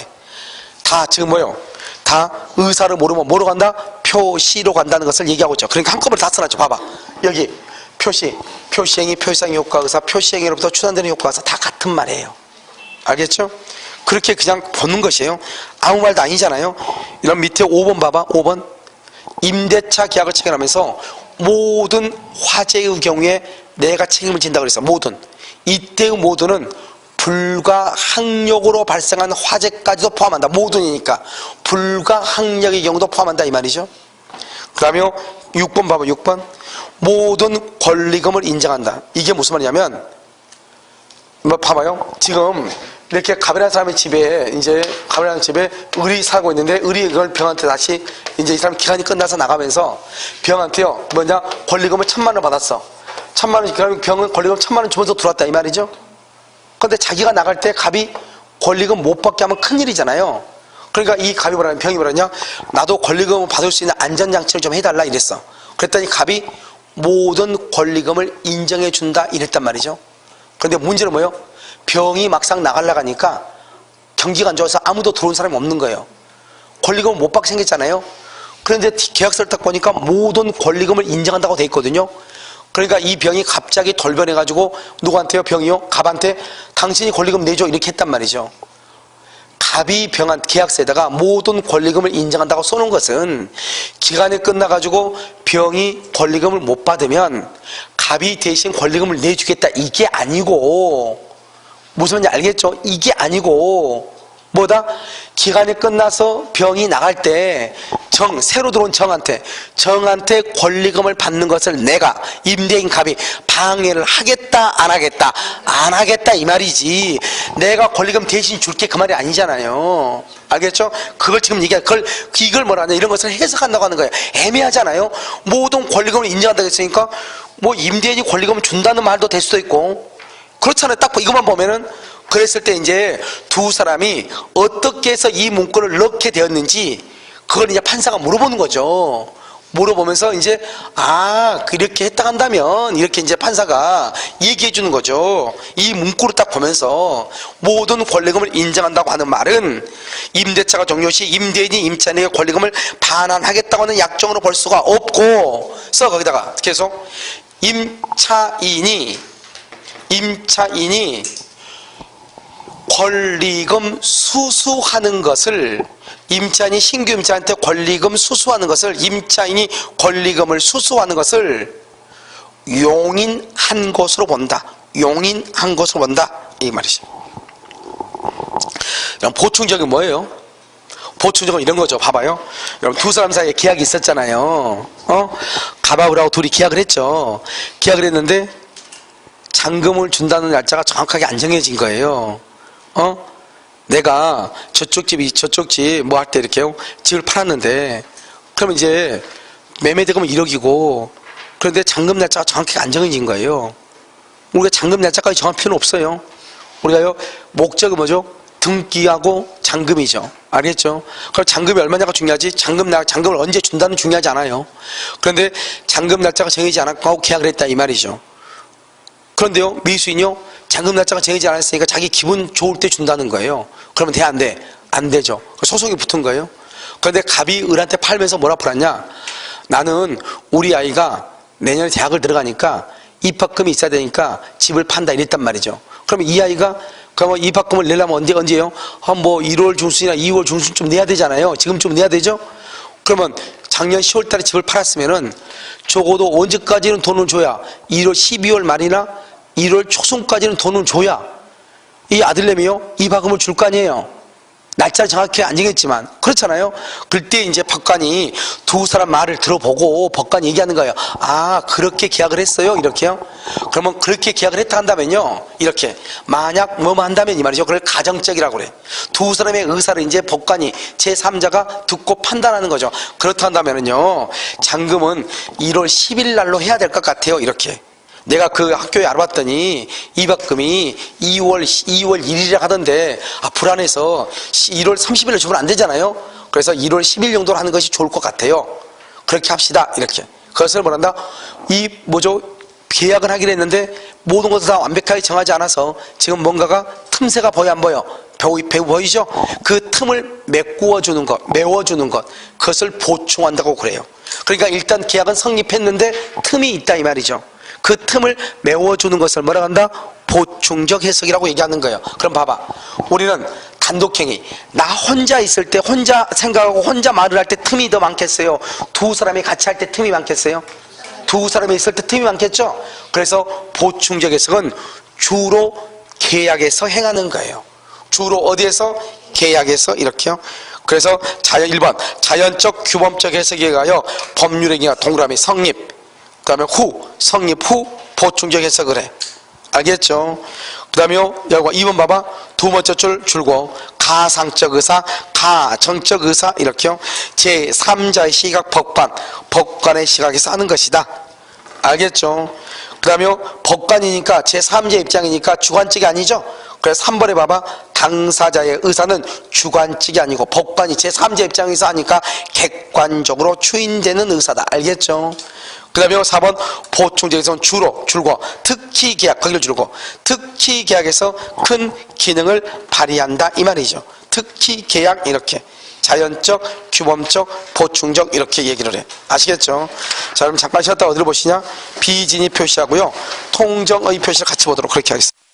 다 지금 뭐요? 다 의사를 모르면 뭐로 간다? 표시로 간다는 것을 얘기하고 있죠. 그러니까 한꺼번에 다 써놨죠. 봐봐. 여기 표시행위, 표시상의 효과 의사, 표시행위로부터 추단되는 효과 의사, 다 같은 말이에요. 알겠죠? 그렇게 그냥 보는 것이에요. 아무 말도 아니잖아요. 이런 밑에 5번 봐봐. 5번. 임대차 계약을 체결하면서 모든 화재의 경우에 내가 책임을 진다고 그랬어. 모든. 이때의 모든은 불가항력으로 발생한 화재까지도 포함한다. 모든이니까 불가항력의 경우도 포함한다 이 말이죠. 그 다음에 6번 봐봐. 6번. 모든 권리금을 인정한다. 이게 무슨 말이냐면, 뭐 봐봐요. 지금 이렇게 가난한 사람의 집에, 이제 가난한 집에 을이 살고 있는데, 을이 이걸 병한테 다시, 이제 이 사람 기간이 끝나서 나가면서 병한테요, 뭐냐, 권리금을 1,000만 원 받았어. 1,000만 원, 그러면 병은 권리금 1,000만 원 주면서 들어왔다 이 말이죠. 근데 자기가 나갈 때 갑이 권리금 못 받게 하면 큰일이잖아요. 그러니까 이 갑이 뭐라냐, 병이 뭐라냐, 나도 권리금을 받을 수 있는 안전장치를 좀 해달라 이랬어. 그랬더니 갑이 모든 권리금을 인정해 준다 이랬단 말이죠. 그런데 문제는 뭐예요? 병이 막상 나가려고 하니까 경기가 안 좋아서 아무도 들어온 사람이 없는 거예요. 권리금을 못 받게 생겼잖아요. 그런데 계약서를 딱 보니까 모든 권리금을 인정한다고 돼 있거든요. 그러니까 이 병이 갑자기 돌변해가지고 누구한테요? 병이요? 갑한테 당신이 권리금 내줘 이렇게 했단 말이죠. 갑이 병한 계약서에다가 모든 권리금을 인정한다고 써놓은 것은 기간이 끝나가지고 병이 권리금을 못 받으면 갑이 대신 권리금을 내주겠다 이게 아니고, 무슨 말인지 알겠죠? 이게 아니고 뭐다? 기간이 끝나서 병이 나갈 때 새로 들어온 정한테 권리금을 받는 것을 내가 임대인 갑이 방해를 하겠다 안 하겠다? 안 하겠다 이 말이지, 내가 권리금 대신 줄게 그 말이 아니잖아요. 알겠죠? 그걸 지금 이걸 뭐라 하냐, 이런 것을 해석한다고 하는 거예요. 애매하잖아요. 모든 권리금을 인정한다고 했으니까 뭐 임대인이 권리금을 준다는 말도 될 수도 있고, 그렇잖아요. 딱 이것만 보면은. 그랬을 때 이제 두 사람이 어떻게 해서 이 문구를 넣게 되었는지 그걸 이제 판사가 물어보는 거죠. 물어보면서 이제 그렇게 했다 한다면 이렇게 이제 판사가 얘기해 주는 거죠. 이 문구를 딱 보면서 모든 권리금을 인정한다고 하는 말은 임대차가 종료 시 임대인이 임차인에게 권리금을 반환하겠다고 하는 약정으로 볼 수가 없고, 써 거기다가 계속 임차인이 권리금 수수하는 것을, 임차인이 신규 임차인한테 권리금 수수하는 것을, 임차인이 권리금을 수수하는 것을 용인한 것으로 본다. 용인한 것으로 본다. 이 말이죠. 보충적인 뭐예요? 보충적은 이런 거죠. 봐봐요. 여러분, 두 사람 사이에 계약이 있었잖아요. 가바울하고 둘이 계약을 했죠. 계약을 했는데 잔금을 준다는 날짜가 정확하게 안 정해진 거예요. 내가 저쪽 집 뭐 할 때 이렇게요, 집을 팔았는데, 그러면 이제 매매대금은 1억이고, 그런데 잔금 날짜가 정확히 안 정해진 거예요. 우리가 잔금 날짜까지 정할 필요는 없어요. 우리가요, 목적은 뭐죠? 등기하고 잔금이죠. 알겠죠? 그럼 잔금이 얼마냐가 중요하지, 잔금을 언제 준다는 중요하지 않아요. 그런데 잔금 날짜가 정해지지 않았고 계약을 했다 이 말이죠. 그런데요, 미수인이요, 잔금 날짜가 정해지지 않았으니까 자기 기분 좋을 때 준다는 거예요. 그러면 돼, 안 돼? 안 되죠. 소송이 붙은 거예요. 그런데 갑이 을한테 팔면서 뭐라 풀었냐? 나는 우리 아이가 내년에 대학을 들어가니까 입학금이 있어야 되니까 집을 판다 이랬단 말이죠. 그러면 이 아이가 그러면 입학금을 내려면 언제요? 뭐 1월 중순이나 2월 중순쯤 내야 되잖아요. 지금 좀 내야 되죠? 그러면 작년 10월 달에 집을 팔았으면은 적어도 언제까지는 돈을 줘야, 12월 말이나 1월 초순까지는 돈을 줘야 이 아들내미요, 입학금을 줄 거 아니에요. 날짜를 정확히 안 정했지만. 그렇잖아요. 그때 이제 법관이 두 사람 말을 들어보고 법관이 얘기하는 거예요. 그렇게 계약을 했어요? 이렇게요? 그러면 그렇게 계약을 했다 한다면요, 이렇게 만약 뭐뭐 한다면 이 말이죠. 그걸 가정적이라고 그래. 두 사람의 의사를 이제 법관이 제3자가 듣고 판단하는 거죠. 그렇다 한다면요, 잔금은 1월 10일 날로 해야 될 것 같아요. 이렇게. 내가 그 학교에 알아봤더니 입학금이 2월 1일이라 하던데 불안해서 1월 30일에 주면 안 되잖아요. 그래서 1월 10일 정도로 하는 것이 좋을 것 같아요. 그렇게 합시다. 이렇게. 그것을 뭐란다? 계약을 하기로 했는데 모든 것을 다 완벽하게 정하지 않아서 지금 뭔가가 틈새가 보여 안 보여? 보이죠? 그 틈을 메워주는 것, 그것을 보충한다고 그래요. 그러니까 일단 계약은 성립했는데 틈이 있다 이 말이죠. 그 틈을 메워주는 것을 뭐라 한다? 보충적 해석이라고 얘기하는 거예요. 그럼 봐봐. 우리는 단독행위, 나 혼자 있을 때, 혼자 생각하고 혼자 말을 할 때 틈이 더 많겠어요? 두 사람이 같이 할 때 틈이 많겠어요? 두 사람이 있을 때 틈이 많겠죠? 그래서 보충적 해석은 주로 계약에서 행하는 거예요. 주로 어디에서? 계약에서. 이렇게요. 그래서 1번 자연적 규범적 해석에 의하여 법률행위가 동그라미 성립, 그 다음에 성립 후 보충적 해석을 해. 알겠죠? 그 다음에 2번 봐봐. 두 번째 줄 줄고 가상적 의사, 가정적 의사 이렇게요. 제3자의 시각 법관의 시각에서 하는 것이다. 알겠죠? 그 다음에 법관이니까 제3자 입장이니까 주관적이 아니죠? 그래서 3번에 봐봐. 당사자의 의사는 주관적이 아니고 법관이 제3자 입장에서 하니까 객관적으로 추인되는 의사다. 알겠죠? 그 다음에 4번 보충적에서는 줄고 특히 계약, 거기를 줄고 특히 계약에서 큰 기능을 발휘한다 이 말이죠. 특히 계약 이렇게 자연적, 규범적, 보충적 이렇게 얘기를 해. 아시겠죠? 자, 그럼 잠깐 쉬었다 어디로 보시냐? 비진입 표시하고요, 통정의 표시를 같이 보도록 그렇게 하겠습니다.